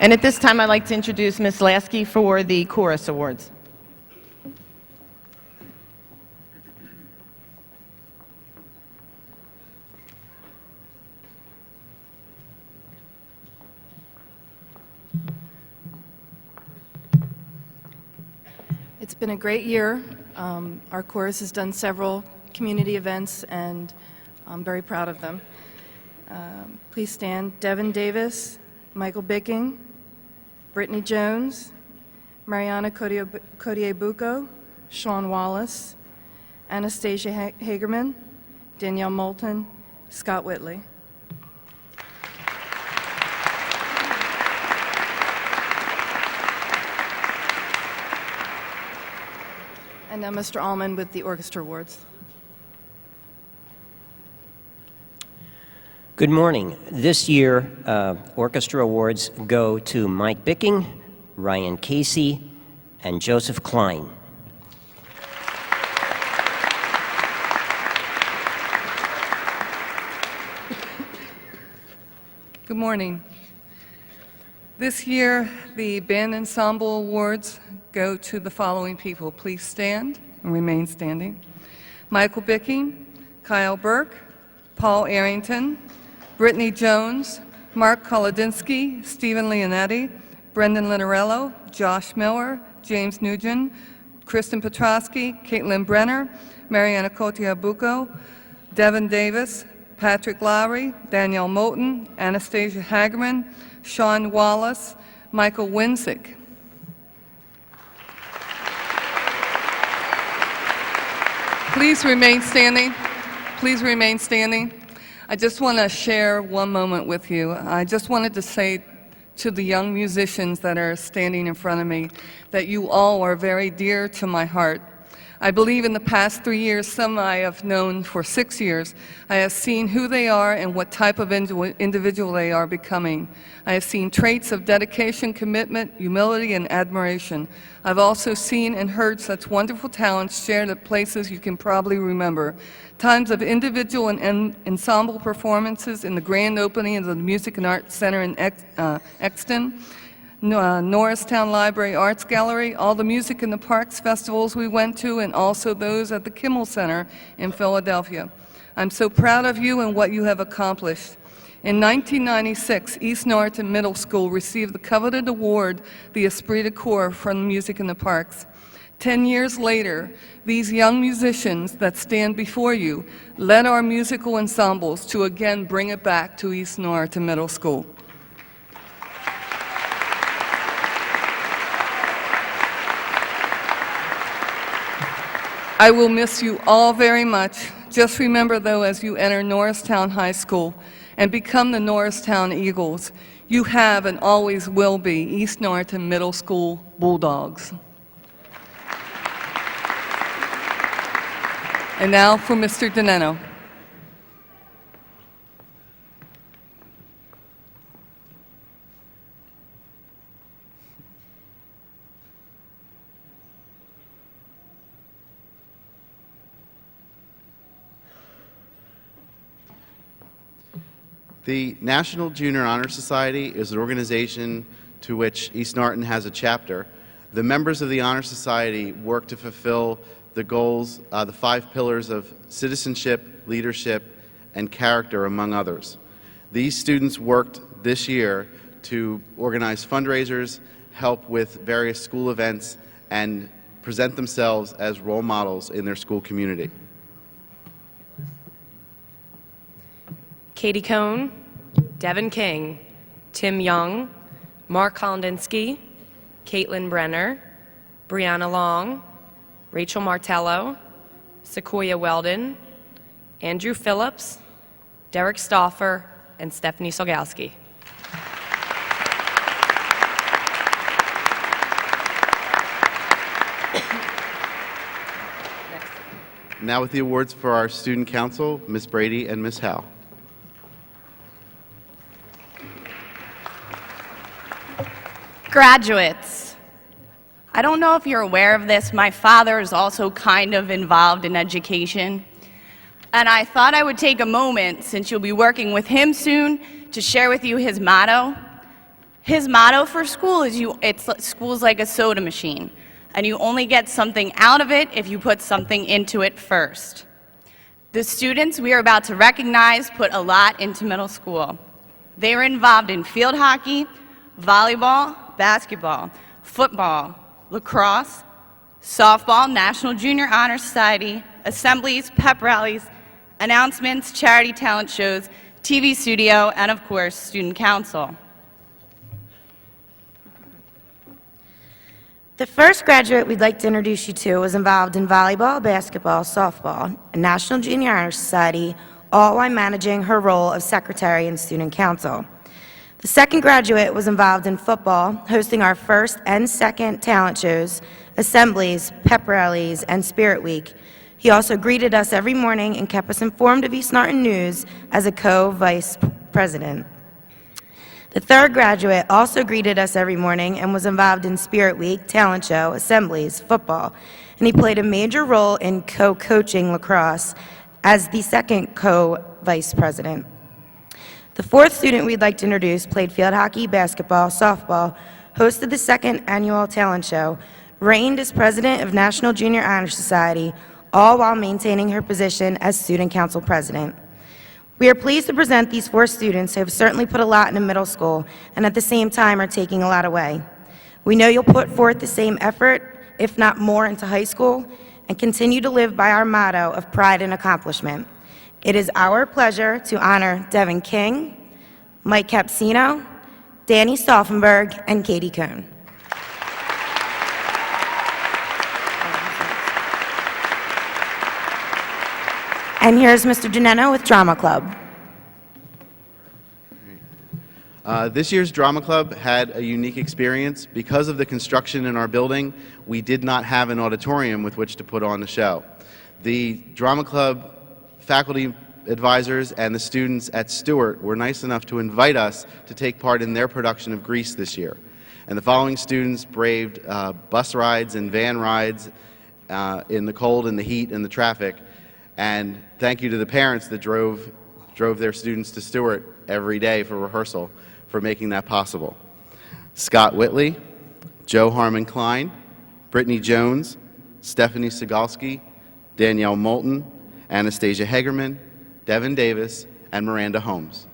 And at this time, I'd like to introduce Ms. Lasky for the Chorus Awards.
It's been a great year. Our chorus has done several community events, and I'm very proud of them. Please stand. Devin Davis, Michael Bicking, Brittany Jones, Mariana Codiebuco, Sean Wallace, Anastasia Hagerman, Danielle Moulton, Scott Whitley. And now Mr. Allman with the Orchestra Awards.
Good morning. This year, orchestra awards go to Mike Bicking, Ryan Casey, and Joseph Klein.
Good morning. This year, the Band Ensemble Awards go to the following people. Please stand and remain standing. Michael Bicking, Kyle Burke, Paul Arrington, Brittany Jones, Mark Kolodinsky, Stephen Leonetti, Brendan Linarello, Josh Miller, James Nugent, Kristen Petrosky, Caitlin Brenner, Mariana Cotiobuco, Devin Davis, Patrick Lowry, Danielle Moulton, Anastasia Hagerman, Sean Wallace, Michael Winsick. Please remain standing. Please remain standing. I just want to share one moment with you. I just wanted to say to the young musicians that are standing in front of me that you all are very dear to my heart. I believe in the past 3 years, some I have known for 6 years, I have seen who they are and what type of individual they are becoming. I have seen traits of dedication, commitment, humility, and admiration. I've also seen and heard such wonderful talents shared at places you can probably remember. Times of individual and ensemble performances in the grand opening of the Music and Arts Center in Exton, Norristown Library Arts Gallery, all the Music in the Parks festivals we went to, and also those at the Kimmel Center in Philadelphia. I'm so proud of you and what you have accomplished. In 1996, East Norton Middle School received the coveted award, the Esprit de Corps, from Music in the Parks. 10 years later, these young musicians that stand before you led our musical ensembles to again bring it back to East Norriton Middle School. I will miss you all very much. Just remember, though, as you enter Norristown High School and become the Norristown Eagles, you have and always will be East Norriton Middle School Bulldogs. And now for Mr. Dineno.
The National Junior Honor Society is an organization to which East Norriton has a chapter. The members of the Honor Society work to fulfill the goals, the 5 pillars of citizenship, leadership, and character, among others. These students worked this year to organize fundraisers, help with various school events, and present themselves as role models in their school community.
Katie Cohn, Devin King, Tim Young, Mark Hollandinsky, Caitlin Brenner, Brianna Long, Rachel Martello, Sequoia Weldon, Andrew Phillips, Derek Stauffer, and Stephanie Solgowski.
Now with the awards for our student council, Ms. Brady and Ms. Howe.
Graduates, I don't know if you're aware of this, my father is also kind of involved in education. And I thought I would take a moment, since you'll be working with him soon, to share with you his motto. His motto for school is school's like a soda machine, and you only get something out of it if you put something into it first. The students we are about to recognize put a lot into middle school. They were involved in field hockey, volleyball, basketball, football, lacrosse, softball, National Junior Honor Society, assemblies, pep rallies, announcements, charity talent shows, TV studio, and of course, student council.
The first graduate we'd like to introduce you to was involved in volleyball, basketball, softball, and National Junior Honor Society, all while managing her role of secretary and student council. The second graduate was involved in football, hosting our first and second talent shows, assemblies, pep rallies, and Spirit Week. He also greeted us every morning and kept us informed of East Norriton news as a co-vice president. The third graduate also greeted us every morning and was involved in Spirit Week, talent show, assemblies, football, and he played a major role in co-coaching lacrosse as the second co-vice president. The fourth student we'd like to introduce played field hockey, basketball, softball, hosted the second annual talent show, reigned as president of National Junior Honor Society, all while maintaining her position as student council president. We are pleased to present these 4 students who have certainly put a lot into middle school and at the same time are taking a lot away. We know you'll put forth the same effort, if not more, into high school and continue to live by our motto of pride and accomplishment. It is our pleasure to honor Devin King, Mike Capsino, Danny Stauffenberg, and Katie Cohn. And here's Mr. Dineno with Drama Club.
This year's Drama Club had a unique experience. Because of the construction in our building, we did not have an auditorium with which to put on the show. The Drama Club faculty advisors and the students at Stewart were nice enough to invite us to take part in their production of Grease this year. And the following students braved bus rides and van rides in the cold and the heat and the traffic. And thank you to the parents that drove their students to Stewart every day for rehearsal for making that possible. Scott Whitley, Joe Harmon Klein, Brittany Jones, Stephanie Segalski, Danielle Moulton, Anastasia Hegerman, Devin Davis, and Miranda Holmes.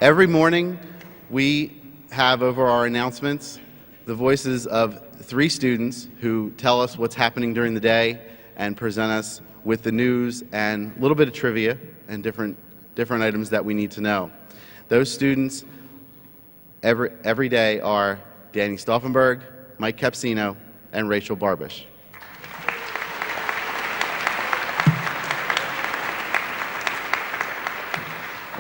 Every morning, we have over our announcements the voices of 3 students who tell us what's happening during the day and present us with the news and a little bit of trivia and different items that we need to know. Those students every day are Danny Stauffenberg, Mike Capsino, and Rachel Barbish.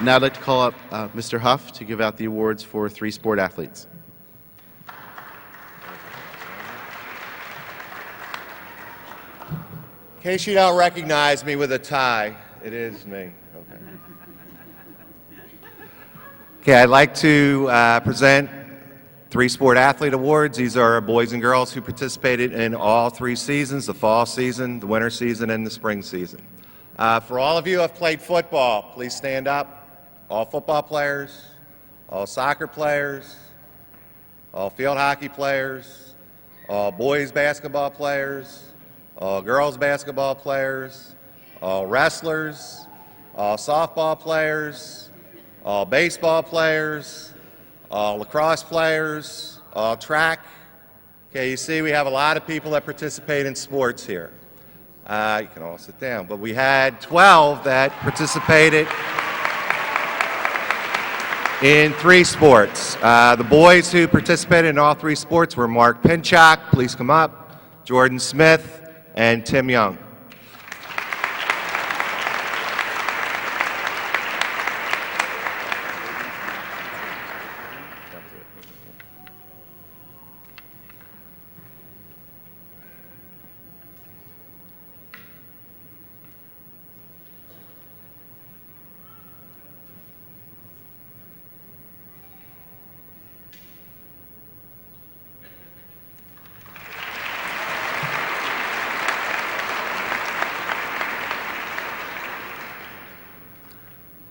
Now I'd like to call up Mr. Huff to give out the awards for 3 sport athletes.
In case you don't recognize me with a tie, it is me. Okay, I'd like to present 3 sport athlete awards. These are boys and girls who participated in all 3 seasons, the fall season, the winter season, and the spring season. For all of you who have played football, please stand up. All football players, all soccer players, all field hockey players, all boys basketball players, all girls basketball players, all wrestlers, all softball players, all baseball players, all lacrosse players, all track. Okay, you see we have a lot of people that participate in sports here. You can all sit down, but we had 12 that participated in 3 sports. The boys who participated in all 3 sports were Mark Pinchak, please come up, Jordan Smith, and Tim Young.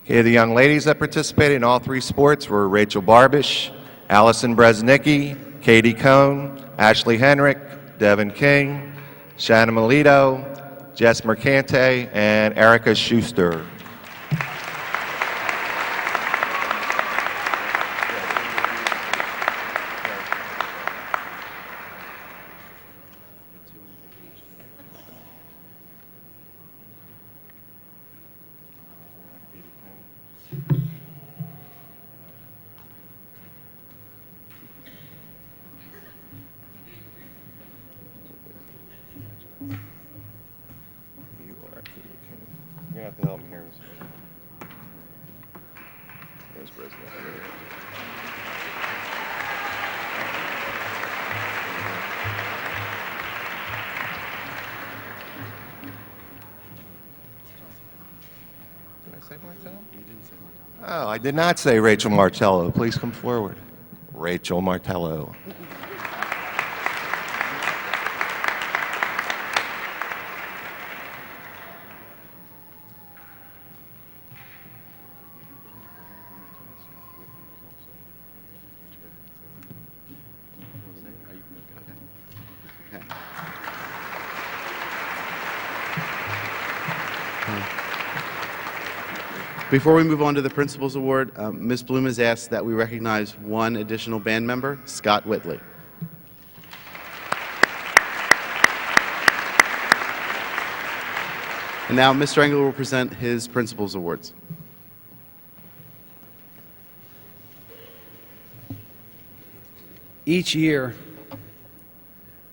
Okay, the young ladies that participated in all 3 sports were Rachel Barbish, Allison Bresnicki, Katie Cohn, Ashley Henrick, Devin King, Shannon Melito, Jess Mercante, and Erica Schuster. You're going to have to help me here. There's Brisbane. Did I say Martello? You didn't say Martello. Oh, I did not say Rachel Martello. Please come forward. Rachel Martello.
Before we move on to the Principal's Award, Ms. Bloom has asked that we recognize one additional band member, Scott Whitley. And now Mr. Engel will present his Principal's Awards.
Each year,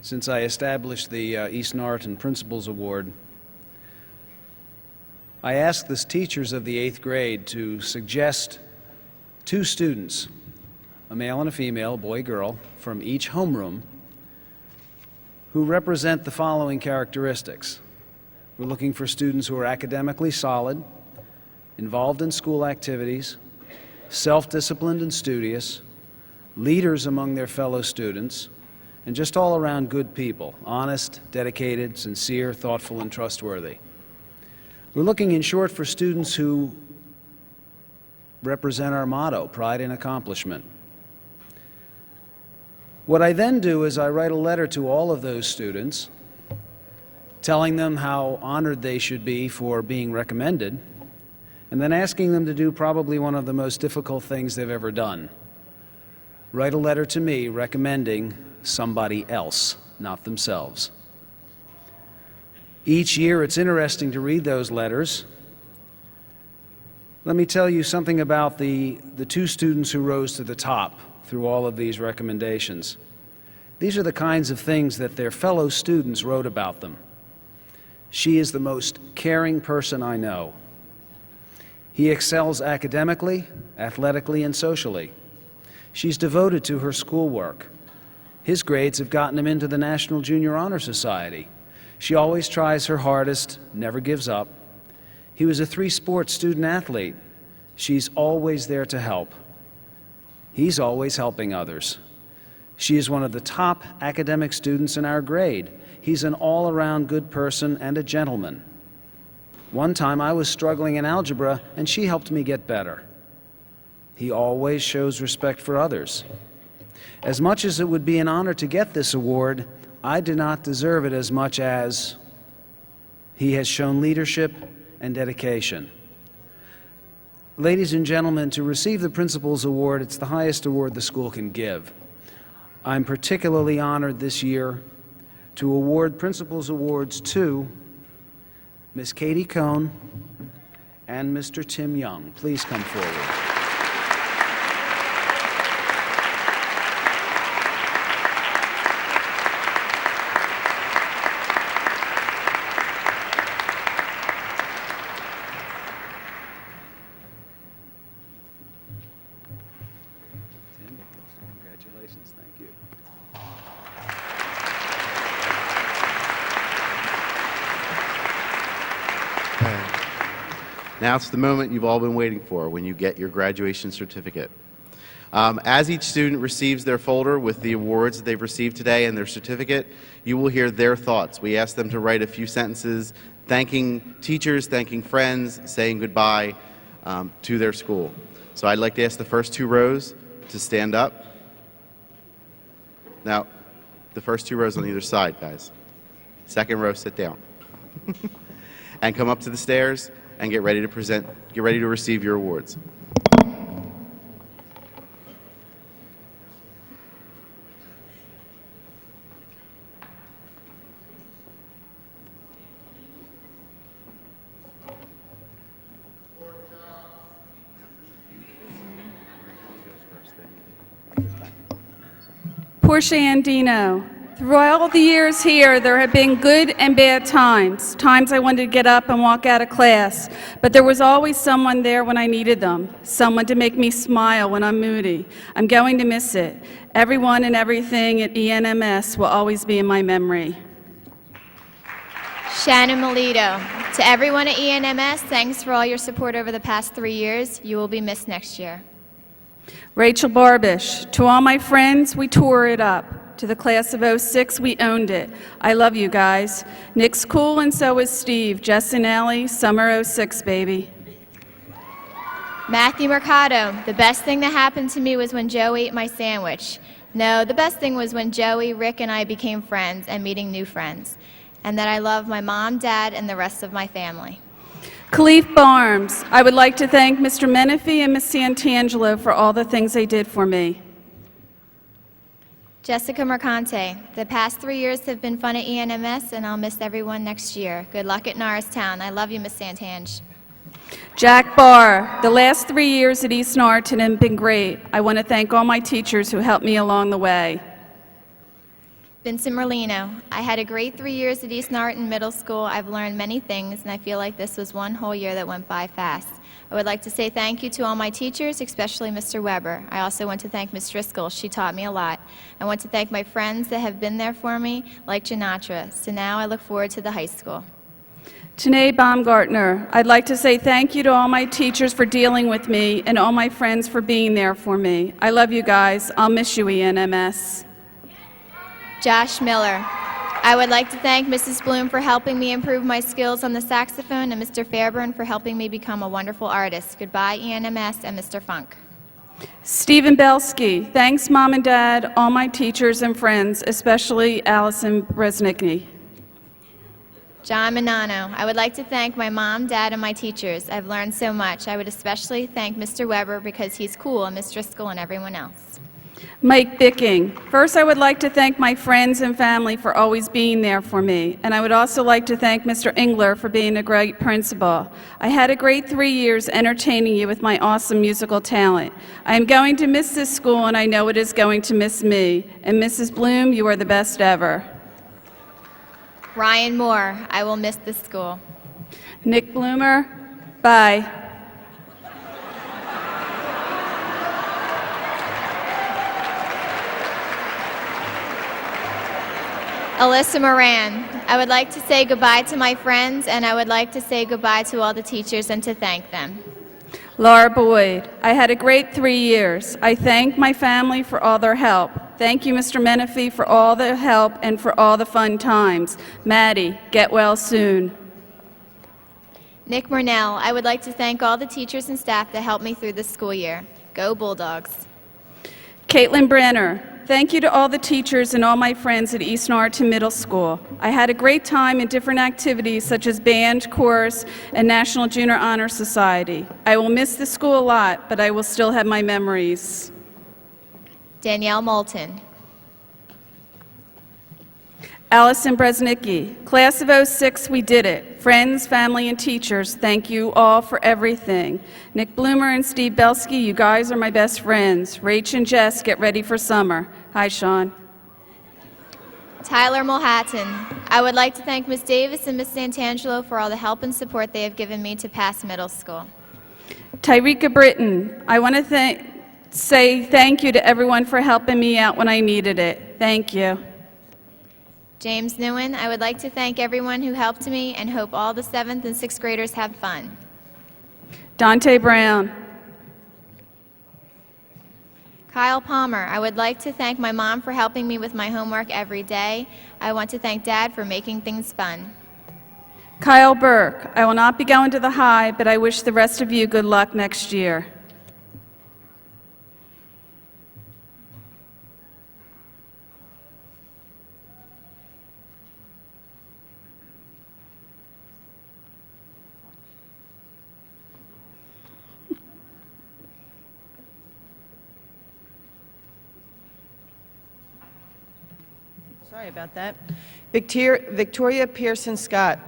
since I established the East Norton Principal's Award, I asked the teachers of the 8th grade to suggest 2 students, a male and a female, boy, girl, from each homeroom, who represent the following characteristics. We're looking for students who are academically solid, involved in school activities, self-disciplined and studious, leaders among their fellow students, and just all around good people, honest, dedicated, sincere, thoughtful, and trustworthy. We're looking, in short, for students who represent our motto, pride in accomplishment. What I then do is I write a letter to all of those students, telling them how honored they should be for being recommended, and then asking them to do probably one of the most difficult things they've ever done. Write a letter to me recommending somebody else, not themselves. Each year, it's interesting to read those letters. Let me tell you something about the two students who rose to the top through all of these recommendations. These are the kinds of things that their fellow students wrote about them. She is the most caring person I know. He excels academically, athletically, and socially. She's devoted to her schoolwork. His grades have gotten him into the National Junior Honor Society. She always tries her hardest, never gives up. He was a three-sport student athlete. She's always there to help. He's always helping others. She is one of the top academic students in our grade. He's an all-around good person and a gentleman. One time I was struggling in algebra, and she helped me get better. He always shows respect for others. As much as it would be an honor to get this award, I do not deserve it as much as he has shown leadership and dedication. Ladies and gentlemen, to receive the Principal's Award, it's the highest award the school can give. I'm particularly honored this year to award Principal's Awards to Ms. Katie Cohn and Mr. Tim Young. Please come forward. Congratulations. Thank you.
Now it's the moment you've all been waiting for, when you get your graduation certificate. As each student receives their folder with the awards that they've received today and their certificate, you will hear their thoughts. We ask them to write a few sentences thanking teachers, thanking friends, saying goodbye to their school. So I'd like to ask the first two rows to stand up. Now, the first two rows on either side, guys. Second row, sit down. And come up to the stairs and get ready to receive your awards.
Portia Andino. Through all the years here, there have been good and bad times. Times I wanted to get up and walk out of class, but there was always someone there when I needed them, someone to make me smile when I'm moody. I'm going to miss it. Everyone and everything at ENMS will always be in my memory.
Shannon Melito. To everyone at ENMS, thanks for all your support over the past 3 years. You will be missed next year.
Rachel Barbish. To all my friends, we tore it up. To the class of '06, we owned it. I love you guys. Nick's cool and so is Steve. Jess and Allie, summer '06, baby.
Matthew Mercado. The best thing that happened to me was when Joe ate my sandwich. No, the best thing was when Joey, Rick, and I became friends and meeting new friends. And that I love my mom, dad, and the rest of my family.
Khalif Barnes. I would like to thank Mr. Menifee and Ms. Santangelo for all the things they did for me.
Jessica Mercante. The past 3 years have been fun at ENMS, and I'll miss everyone next year. Good luck at Norristown. I love you, Miss Santange.
Jack Barr. The last 3 years at East Norton have been great. I want to thank all my teachers who helped me along the way.
Vincent Merlino. I had a great 3 years at East Norton Middle School. I've learned many things, and I feel like this was one whole year that went by fast. I would like to say thank you to all my teachers, especially Mr. Weber. I also want to thank Ms. Driscoll. She taught me a lot. I want to thank my friends that have been there for me, like Janatra. So now I look forward to the high school.
Tanae Baumgartner. I'd like to say thank you to all my teachers for dealing with me and all my friends for being there for me. I love you guys. I'll miss you, ENMS.
Josh Miller. I would like to thank Mrs. Bloom for helping me improve my skills on the saxophone and Mr. Fairburn for helping me become a wonderful artist. Goodbye, ENMS and Mr. Funk.
Stephen Belsky. Thanks, Mom and Dad, all my teachers and friends, especially Allison Bresnicki.
John Manano. I would like to thank my mom, dad, and my teachers. I've learned so much. I would especially thank Mr. Weber because he's cool, and Miss Driscoll and everyone else.
Mike Bicking. First, I would like to thank my friends and family for always being there for me, and I would also like to thank Mr. Engler for being a great principal. I had a great 3 years entertaining you with my awesome musical talent. I am going to miss this school, and I know it is going to miss me. And Mrs. Bloom, you are the best ever.
Ryan Moore. I will miss this school.
Nick Bloomer, bye.
Alyssa Moran. I would like to say goodbye to my friends, and I would like to say goodbye to all the teachers and to thank them.
Laura Boyd. I had a great 3 years. I thank my family for all their help. Thank you, Mr. Menifee, for all the help and for all the fun times. Maddie, get well soon.
Nick Murnell. I would like to thank all the teachers and staff that helped me through this school year. Go Bulldogs.
Caitlin Brenner. Thank you to all the teachers and all my friends at East Norriton Middle School. I had a great time in different activities such as band, chorus, and National Junior Honor Society. I will miss the school a lot, but I will still have my memories.
Danielle Moulton.
Allison Bresnicki. Class of '06, we did it. Friends, family, and teachers, thank you all for everything. Nick Bloomer and Steve Belsky, you guys are my best friends. Rach and Jess, get ready for summer. Hi, Sean.
Tyler Mulhatton. I would like to thank Miss Davis and Miss Santangelo for all the help and support they have given me to pass middle school.
Tyreka Britton. I want to say thank you to everyone for helping me out when I needed it. Thank you.
James Newen. I would like to thank everyone who helped me and hope all the 7th and 6th graders have fun.
Dante Brown.
Kyle Palmer. I would like to thank my mom for helping me with my homework every day. I want to thank Dad for making things fun.
Kyle Burke. I will not be going to the high, but I wish the rest of you good luck next year.
Sorry about that. Victoria Pearson Scott.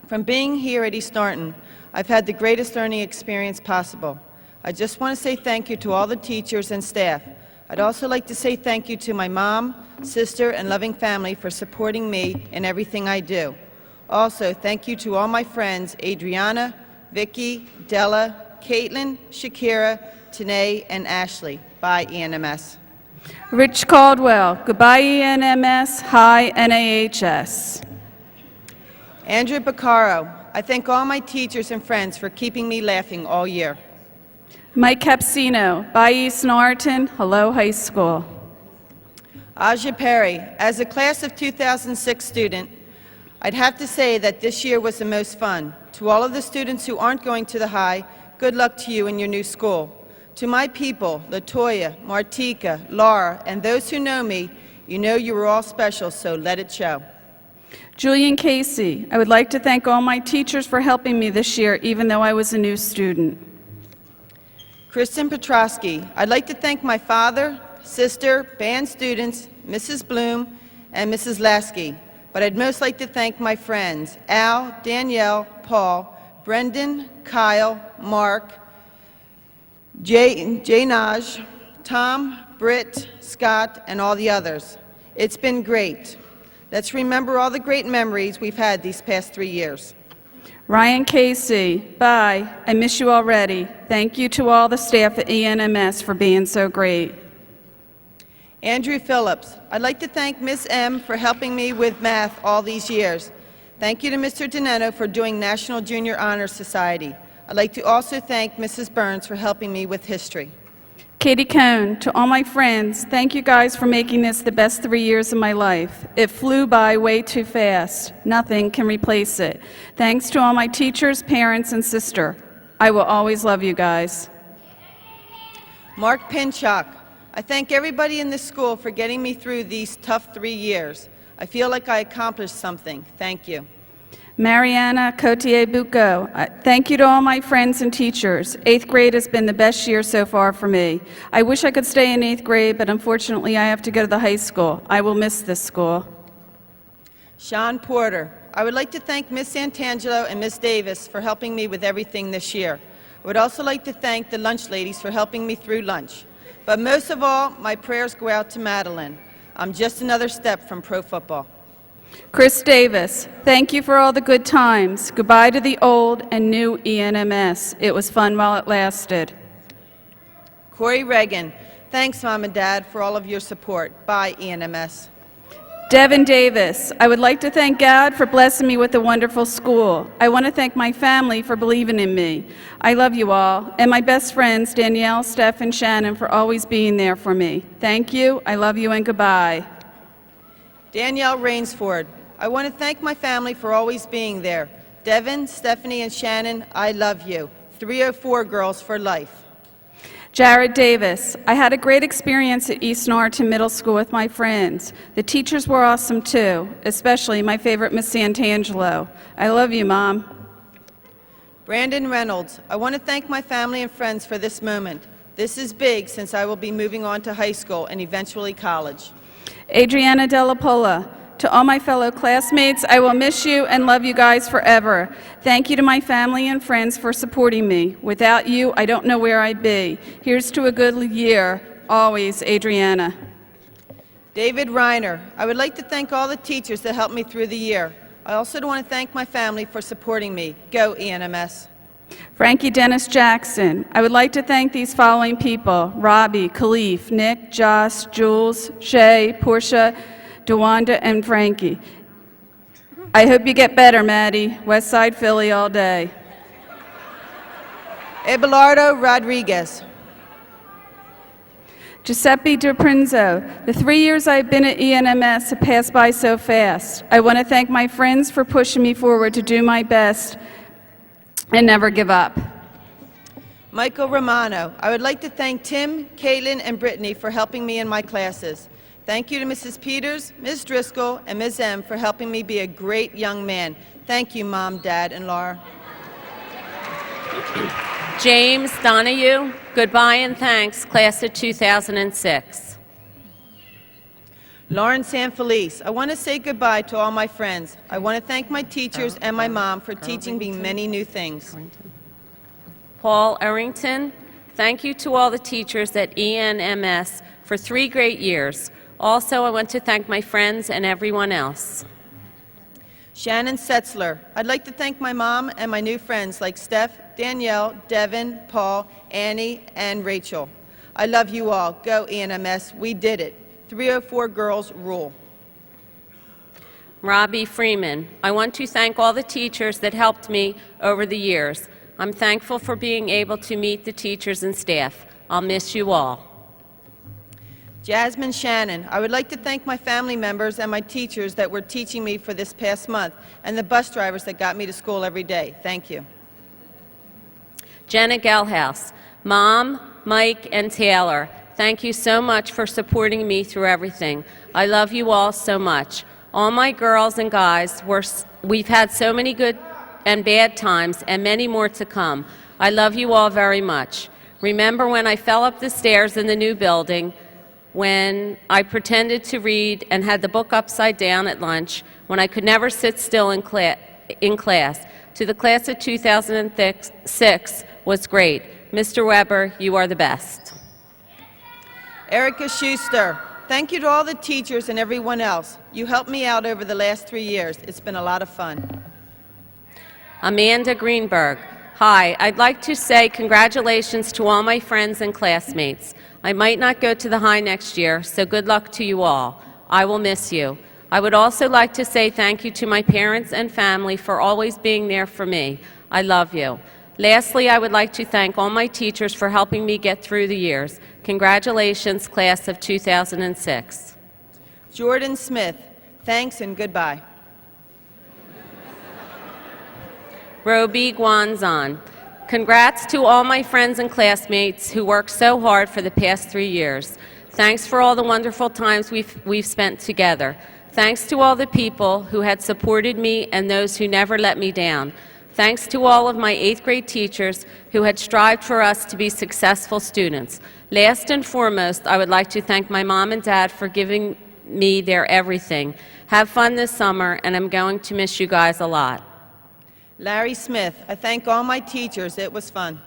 From being here at East Norton, I've had the greatest learning experience possible. I just want to say thank you to all the teachers and staff. I'd also like to say thank you to my mom, sister, and loving family for supporting me in everything I do. Also, thank you to all my friends, Adriana, Vicky, Della, Caitlin, Shakira, Tanae, and Ashley. Bye, ENMS.
Rich Caldwell. Goodbye, ENMS. Hi, NAHS.
Andrew Baccaro. I thank all my teachers and friends for keeping me laughing all year.
Mike Capsino. Bye, East Norriton. Hello, high school.
Aja Perry. As a class of 2006 student, I'd have to say that this year was the most fun. To all of the students who aren't going to the high, good luck to you in your new school. To my people, Latoya, Martika, Laura, and those who know me, you know you were all special, so let it show.
Julian Casey. I would like to thank all my teachers for helping me this year, even though I was a new student.
Kristen Petrosky. I'd like to thank my father, sister, band students, Mrs. Bloom, and Mrs. Lasky. But I'd most like to thank my friends, Al, Danielle, Paul, Brendan, Kyle, Mark, Jay Naj, Tom, Britt, Scott, and all the others. It's been great. Let's remember all the great memories we've had these past 3 years.
Ryan Casey. Bye. I miss you already. Thank you to all the staff at ENMS for being so great.
Andrew Phillips. I'd like to thank Miss M for helping me with math all these years. Thank you to Mr. Donetto for doing National Junior Honor Society. I'd like to also thank Mrs. Burns for helping me with history.
Katie Cohn. To all my friends, thank you guys for making this the best 3 years of my life. It flew by way too fast. Nothing can replace it. Thanks to all my teachers, parents, and sister. I will always love you guys.
Mark Pinchuk. I thank everybody in this school for getting me through these tough 3 years. I feel like I accomplished something. Thank you.
Mariana Cotier-Bucco, thank you to all my friends and teachers. 8th grade has been the best year so far for me. I wish I could stay in 8th grade, but unfortunately I have to go to the high school. I will miss this school.
Sean Porter, I would like to thank Miss Santangelo and Miss Davis for helping me with everything this year. I would also like to thank the lunch ladies for helping me through lunch. But most of all, my prayers go out to Madeline. I'm just another step from pro football.
Chris Davis, thank you for all the good times. Goodbye to the old and new ENMS. It was fun while it lasted.
Corey Reagan, thanks, Mom and Dad, for all of your support. Bye, ENMS.
Devin Davis, I would like to thank God for blessing me with a wonderful school. I want to thank my family for believing in me. I love you all, and my best friends, Danielle, Steph, and Shannon, for always being there for me. Thank you, I love you, and goodbye.
Danielle Rainsford, I want to thank my family for always being there. Devin, Stephanie, and Shannon, I love you. 304 girls for life.
Jared Davis, I had a great experience at East Norton Middle School with my friends. The teachers were awesome too, especially my favorite Miss Santangelo. I love you, Mom.
Brandon Reynolds, I want to thank my family and friends for this moment. This is big since I will be moving on to high school and eventually college.
Adriana Della Pola, to all my fellow classmates, I will miss you and love you guys forever. Thank you to my family and friends for supporting me. Without you, I don't know where I'd be. Here's to a good year. Always, Adriana.
David Reiner, I would like to thank all the teachers that helped me through the year. I also want to thank my family for supporting me. Go, ENMS.
Frankie Dennis Jackson, I would like to thank these following people: Robbie, Khalif, Nick, Joss, Jules, Shay, Portia, DeWanda, and Frankie. I hope you get better, Maddie. West Side Philly all day.
Abelardo Rodriguez.
Giuseppe DiPrinzo, the 3 years I've been at ENMS have passed by so fast. I want to thank my friends for pushing me forward to do my best and never give up.
Michael Romano, I would like to thank Tim, Caitlin, and Brittany for helping me in my classes. Thank you to Mrs. Peters, Ms. Driscoll, and Ms. M for helping me be a great young man. Thank you, Mom, Dad, and Laura.
James Donahue, goodbye and thanks, class of 2006.
Lauren Sanfelice, I want to say goodbye to all my friends. I want to thank my teachers and my mom for teaching me many new things.
Paul Errington, thank you to all the teachers at ENMS for 3 great years. Also, I want to thank my friends and everyone else.
Shannon Setzler, I'd like to thank my mom and my new friends like Steph, Danielle, Devin, Paul, Annie, and Rachel. I love you all. Go ENMS. We did it. 304 girls rule.
Robbie Freeman, I want to thank all the teachers that helped me over the years. I'm thankful for being able to meet the teachers and staff. I'll miss you all.
Jasmine Shannon, I would like to thank my family members and my teachers that were teaching me for this past month, and the bus drivers that got me to school every day. Thank you.
Jenna Gelhaus, Mom, Mike, and Taylor, thank you so much for supporting me through everything. I love you all so much. All my girls and guys, we've had so many good and bad times and many more to come. I love you all very much. Remember when I fell up the stairs in the new building, when I pretended to read and had the book upside down at lunch, when I could never sit still in class. To the class of 2006 was great. Mr. Weber, you are the best.
Erica Schuster, thank you to all the teachers and everyone else. You helped me out over the last 3 years. It's been a lot of fun.
Amanda Greenberg, hi, I'd like to say congratulations to all my friends and classmates. I might not go to the high next year, so good luck to you all. I will miss you. I would also like to say thank you to my parents and family for always being there for me. I love you. Lastly, I would like to thank all my teachers for helping me get through the years. Congratulations, class of 2006.
Jordan Smith, thanks and goodbye.
Roby Guanzon, congrats to all my friends and classmates who worked so hard for the past 3 years. Thanks for all the wonderful times we've spent together. Thanks to all the people who had supported me and those who never let me down. Thanks to all of my 8th grade teachers who had strived for us to be successful students. Last and foremost, I would like to thank my mom and dad for giving me their everything. Have fun this summer, and I'm going to miss you guys a lot.
Larry Smith, I thank all my teachers. It was fun.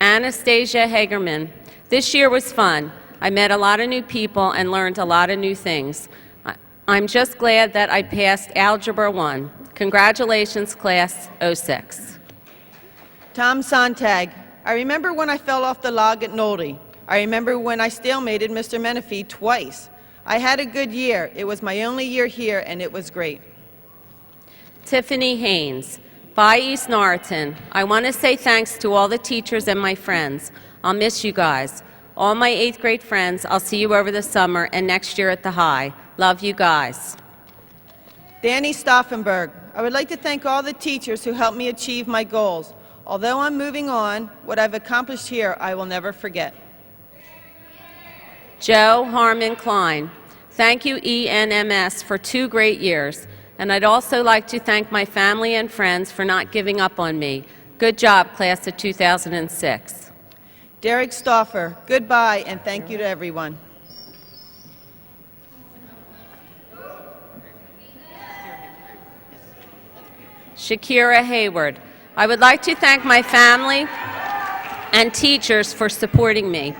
Anastasia Hagerman, this year was fun. I met a lot of new people and learned a lot of new things. I'm just glad that I passed Algebra 1. Congratulations, Class 06.
Tom Sontag, I remember when I fell off the log at Nolte. I remember when I stalemated Mr. Menifee twice. I had a good year. It was my only year here, and it was great.
Tiffany Haynes, by East Norriton. I want to say thanks to all the teachers and my friends. I'll miss you guys. All my 8th grade friends, I'll see you over the summer and next year at the high. Love you guys.
Danny Stauffenberg, I would like to thank all the teachers who helped me achieve my goals. Although I'm moving on, what I've accomplished here I will never forget.
Joe Harmon Klein, thank you ENMS for 2 great years. And I'd also like to thank my family and friends for not giving up on me. Good job, Class of 2006.
Derek Stauffer, goodbye and thank you to everyone.
Shakira Hayward, I would like to thank my family and teachers for supporting me,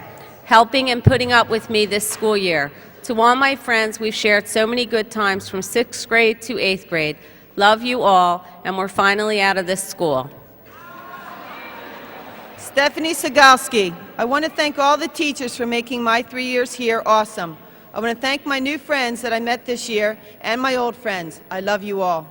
helping and putting up with me this school year. To all my friends, we've shared so many good times from 6th grade to 8th grade. Love you all, and we're finally out of this school.
Stephanie Sagalski, I want to thank all the teachers for making my 3 years here awesome. I want to thank my new friends that I met this year and my old friends. I love you all.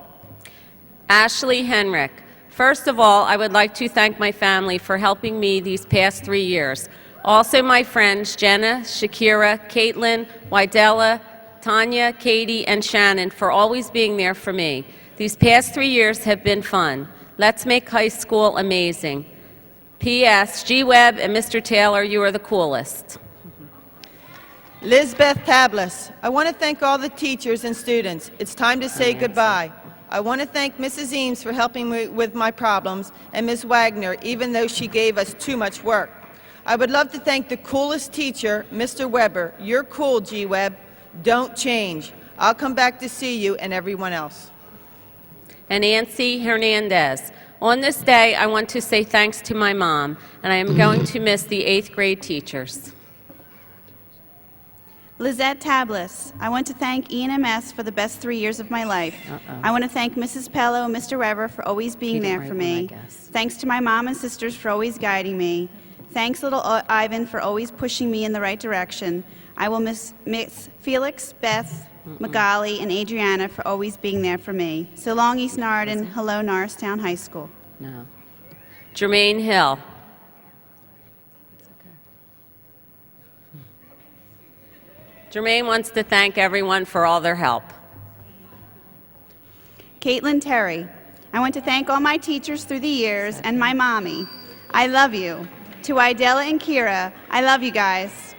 Ashley Henrick, first of all, I would like to thank my family for helping me these past 3 years. Also my friends Jenna, Shakira, Caitlin, Wydella, Tanya, Katie, and Shannon for always being there for me. These past 3 years have been fun. Let's make high school amazing. P.S. G. Webb and Mr. Taylor, you are the coolest.
Lizbeth Tablas, I want to thank all the teachers and students. It's time to say goodbye. I want to thank Mrs. Eames for helping me with my problems and Ms. Wagner, even though she gave us too much work. I would love to thank the coolest teacher, Mr. Weber. You're cool, G. Webb. Don't change. I'll come back to see you and everyone else.
And Nancy Hernandez. On this day, I want to say thanks to my mom, and I am going to miss the 8th grade teachers.
Lizette Tablas, I want to thank ENMS for the best 3 years of my life. I want to thank Mrs. Pello and Mr. Weber for always being there for me. Thanks to my mom and sisters for always guiding me. Thanks, little Ivan, for always pushing me in the right direction. I will miss Felix, Beth, Magali, and Adriana for always being there for me. So long, East Norriton. Hello, Norristown High School.
No. Jermaine Hill. Jermaine wants to thank everyone for all their help.
Caitlin Terry, I want to thank all my teachers through the years and my mommy. I love you. To Idella and Kira, I love you guys.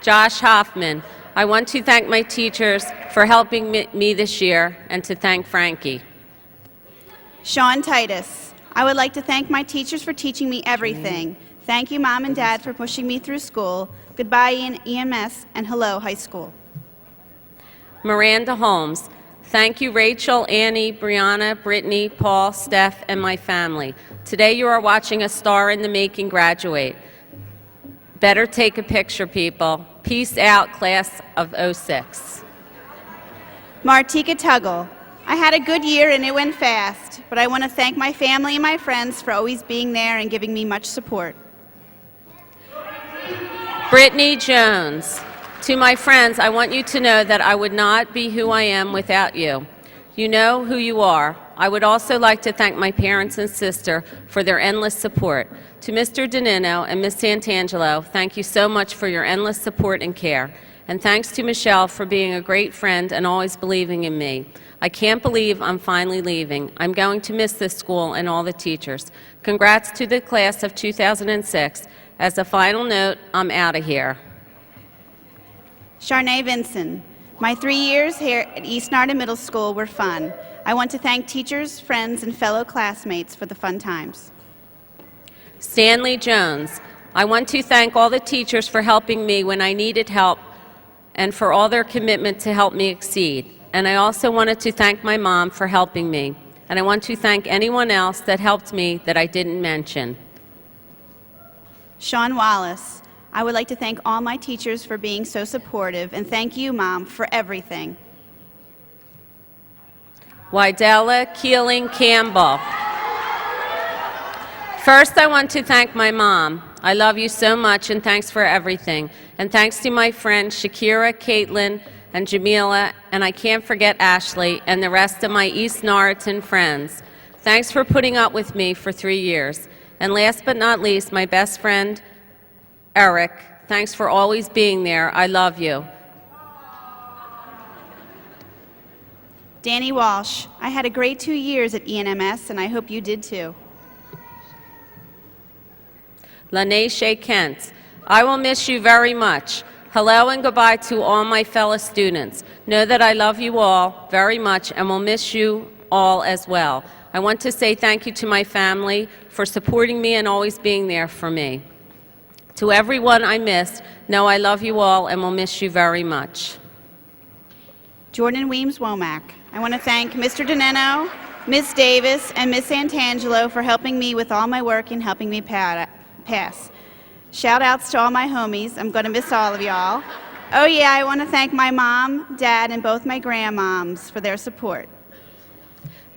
Josh Hoffman, I want to thank my teachers for helping me this year and to thank Frankie.
Sean Titus, I would like to thank my teachers for teaching me everything. Thank you, Mom and Dad, for pushing me through school. Goodbye, EMS, and hello, high school.
Miranda Holmes, thank you, Rachel, Annie, Brianna, Brittany, Paul, Steph, and my family. Today you are watching a star in the making graduate. Better take a picture, people. Peace out, class of 06.
Martika Tuggle, I had a good year and it went fast, but I want to thank my family and my friends for always being there and giving me much support.
Brittany Jones, to my friends, I want you to know that I would not be who I am without you. You know who you are. I would also like to thank my parents and sister for their endless support. To Mr. Danino and Ms. Santangelo, thank you so much for your endless support and care. And thanks to Michelle for being a great friend and always believing in me. I can't believe I'm finally leaving. I'm going to miss this school and all the teachers. Congrats to the class of 2006. As a final note, I'm out of here.
Charnay Vinson. My 3 years here at East Narden Middle School were fun. I want to thank teachers, friends, and fellow classmates for the fun times.
Stanley Jones. I want to thank all the teachers for helping me when I needed help and for all their commitment to help me exceed. And I also wanted to thank my mom for helping me. And I want to thank anyone else that helped me that I didn't mention.
Sean Wallace. I would like to thank all my teachers for being so supportive, and thank you, Mom, for everything.
Wydella Keeling Campbell. First, I want to thank my mom. I love you so much, and thanks for everything. And thanks to my friends Shakira, Caitlin, and Jamila, and I can't forget Ashley, and the rest of my East Norriton friends. Thanks for putting up with me for 3 years. And last but not least, my best friend, Eric. Thanks for always being there. I love you.
Danny Walsh. I had a great 2 years at ENMS, and I hope you did too.
Lanae Shea Kent. I will miss you very much. Hello and goodbye to all my fellow students. Know that I love you all very much and will miss you all as well. I want to say thank you to my family for supporting me and always being there for me. To everyone I missed, know I love you all and will miss you very much.
Jordan Weems Womack. I want to thank Mr. Doneno, Ms. Davis, and Ms. Santangelo for helping me with all my work and helping me pass. Shout outs to all my homies. I'm going to miss all of y'all. Oh yeah, I want to thank my mom, dad, and both my grandmoms for their support.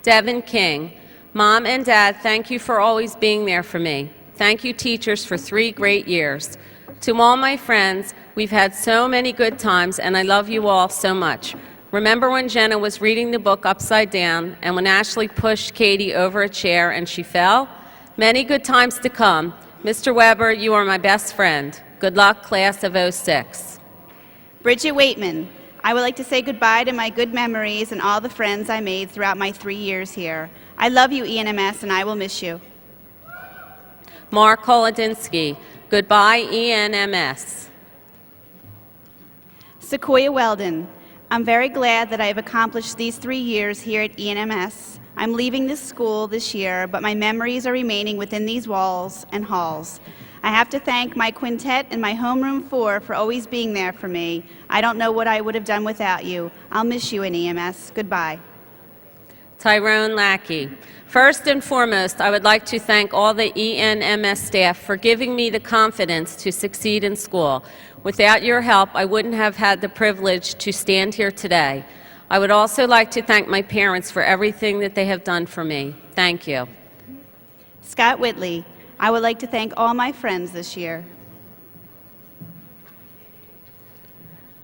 Devin King. Mom and Dad, thank you for always being there for me. Thank you, teachers, for 3 great years. To all my friends, we've had so many good times, and I love you all so much. Remember when Jenna was reading the book upside down, and when Ashley pushed Katie over a chair and she fell? Many good times to come. Mr. Weber, you are my best friend. Good luck, class of '06.
Bridget Waitman. I would like to say goodbye to my good memories and all the friends I made throughout my 3 years here. I love you, ENMS, and I will miss you.
Mark Kolodinsky. Goodbye, ENMS.
Sequoia Weldon. I'm very glad that I have accomplished these 3 years here at ENMS. I'm leaving this school this year, but my memories are remaining within these walls and halls. I have to thank my quintet and my homeroom 4 for always being there for me. I don't know what I would have done without you. I'll miss you in EMS. Goodbye.
Tyrone Lackey. First and foremost, I would like to thank all the ENMS staff for giving me the confidence to succeed in school. Without your help, I wouldn't have had the privilege to stand here today. I would also like to thank my parents for everything that they have done for me. Thank you.
Scott Whitley. I would like to thank all my friends this year.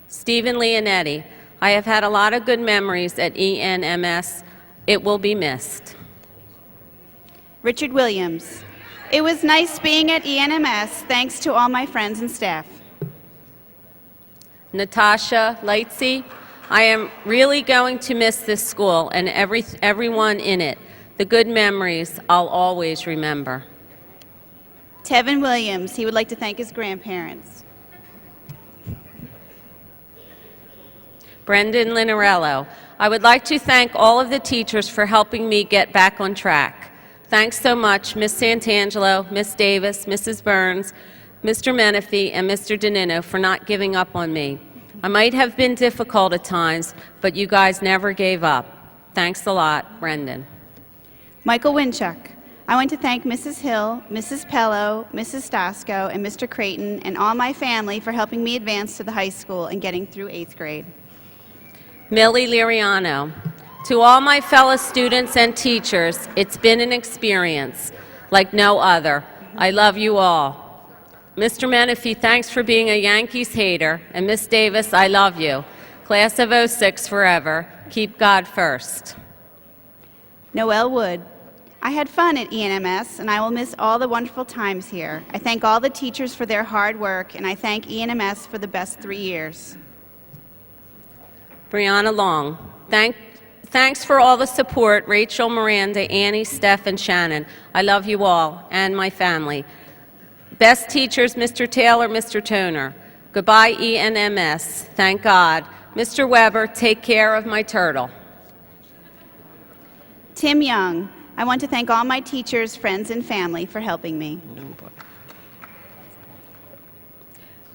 Stephen Leonetti. I have had a lot of good memories at ENMS. It will be missed.
Richard Williams. It was nice being at ENMS. Thanks to all my friends and staff.
Natasha Lightsey. I am really going to miss this school and everyone in it. The good memories I'll always remember.
Tevin Williams. He would like to thank his grandparents.
Brendan Linarello. I would like to thank all of the teachers for helping me get back on track. Thanks so much, Ms. Santangelo, Ms. Davis, Mrs. Burns, Mr. Menifee, and Mr. Donino for not giving up on me. I might have been difficult at times, but you guys never gave up. Thanks a lot, Brendan.
Michael Winchuk. I want to thank Mrs. Hill, Mrs. Pello, Mrs. Stasko, and Mr. Creighton, and all my family for helping me advance to the high school and getting through 8th grade.
Millie Liriano. To all my fellow students and teachers, it's been an experience like no other. I love you all. Mr. Menifee, thanks for being a Yankees hater. And Miss Davis, I love you. Class of '06 forever. Keep God first.
Noelle Wood. I had fun at ENMS, and I will miss all the wonderful times here. I thank all the teachers for their hard work, and I thank ENMS for the best 3 years.
Brianna Long. Thanks for all the support, Rachel, Miranda, Annie, Steph, and Shannon. I love you all and my family. Best teachers, Mr. Taylor, Mr. Toner. Goodbye, ENMS. Thank God. Mr. Weber, take care of my turtle.
Tim Young, I want to thank all my teachers, friends, and family for helping me.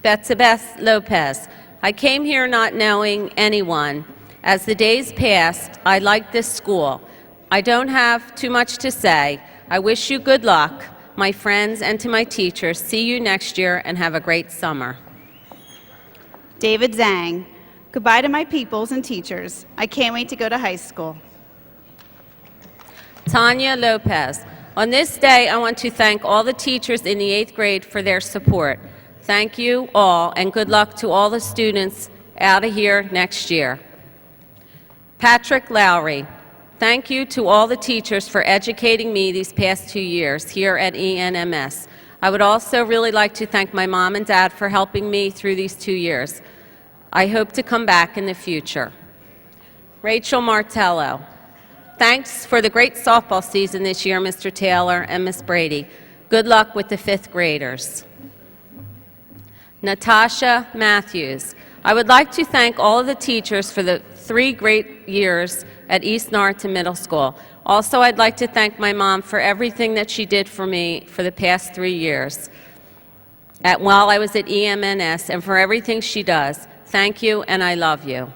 Betsabeth Lopez. I came here not knowing anyone. As the days passed, I liked this school. I don't have too much to say. I wish you good luck, my friends, and to my teachers. See you next year and have a great summer.
David Zhang, goodbye to my peoples and teachers. I can't wait to go to high school.
Tanya Lopez. On this day, I want to thank all the teachers in the 8th grade for their support. Thank you all, and good luck to all the students out of here next year. Patrick Lowry. Thank you to all the teachers for educating me these past 2 years here at ENMS. I would also really like to thank my mom and dad for helping me through these 2 years. I hope to come back in the future. Rachel Martello. Thanks for the great softball season this year, Mr. Taylor and Miss Brady. Good luck with the 5th graders. Natasha Matthews. I would like to thank all of the teachers for the 3 great years at East Norriton Middle School. Also, I'd like to thank my mom for everything that she did for me for the past 3 years while I was at EMNS, and for everything she does. Thank you, and I love you.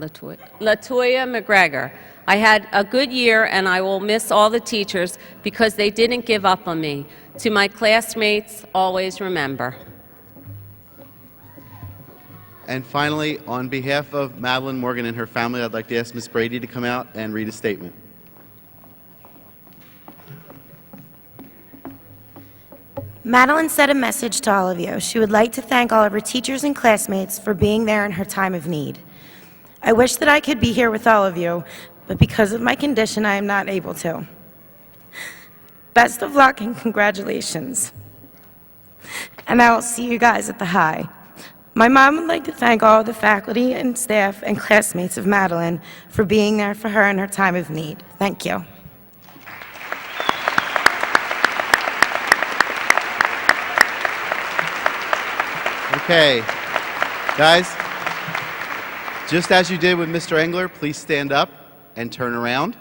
Latoya McGregor. I had a good year, and I will miss all the teachers because they didn't give up on me. To my classmates, always remember.
And finally, on behalf of Madeline Morgan and her family, I'd like to ask Ms. Brady to come out and read a statement.
Madeline sent a message to all of you. She would like to thank all of her teachers and classmates for being there in her time of need. I wish that I could be here with all of you, but because of my condition, I am not able to. Best of luck and congratulations. And I will see you guys at the high. My mom would like to thank all the faculty and staff and classmates of Madeline for being there for her in her time of need. Thank you.
Okay, guys, just as you did with Mr. Engler, please stand up and turn around.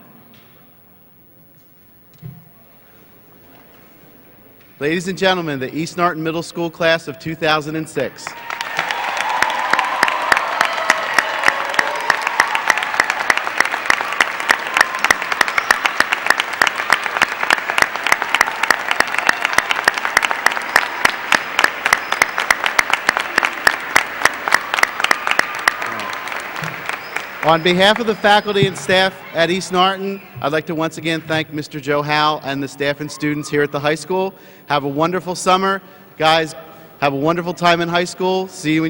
Ladies and gentlemen, the East Norriton Middle School class of 2006. On behalf of the faculty and staff at East Norriton, I'd like to once again thank Mr. Joe Howe and the staff and students here at the high school. Have a wonderful summer. Guys, have a wonderful time in high school. See you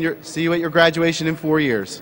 at your graduation in 4 years.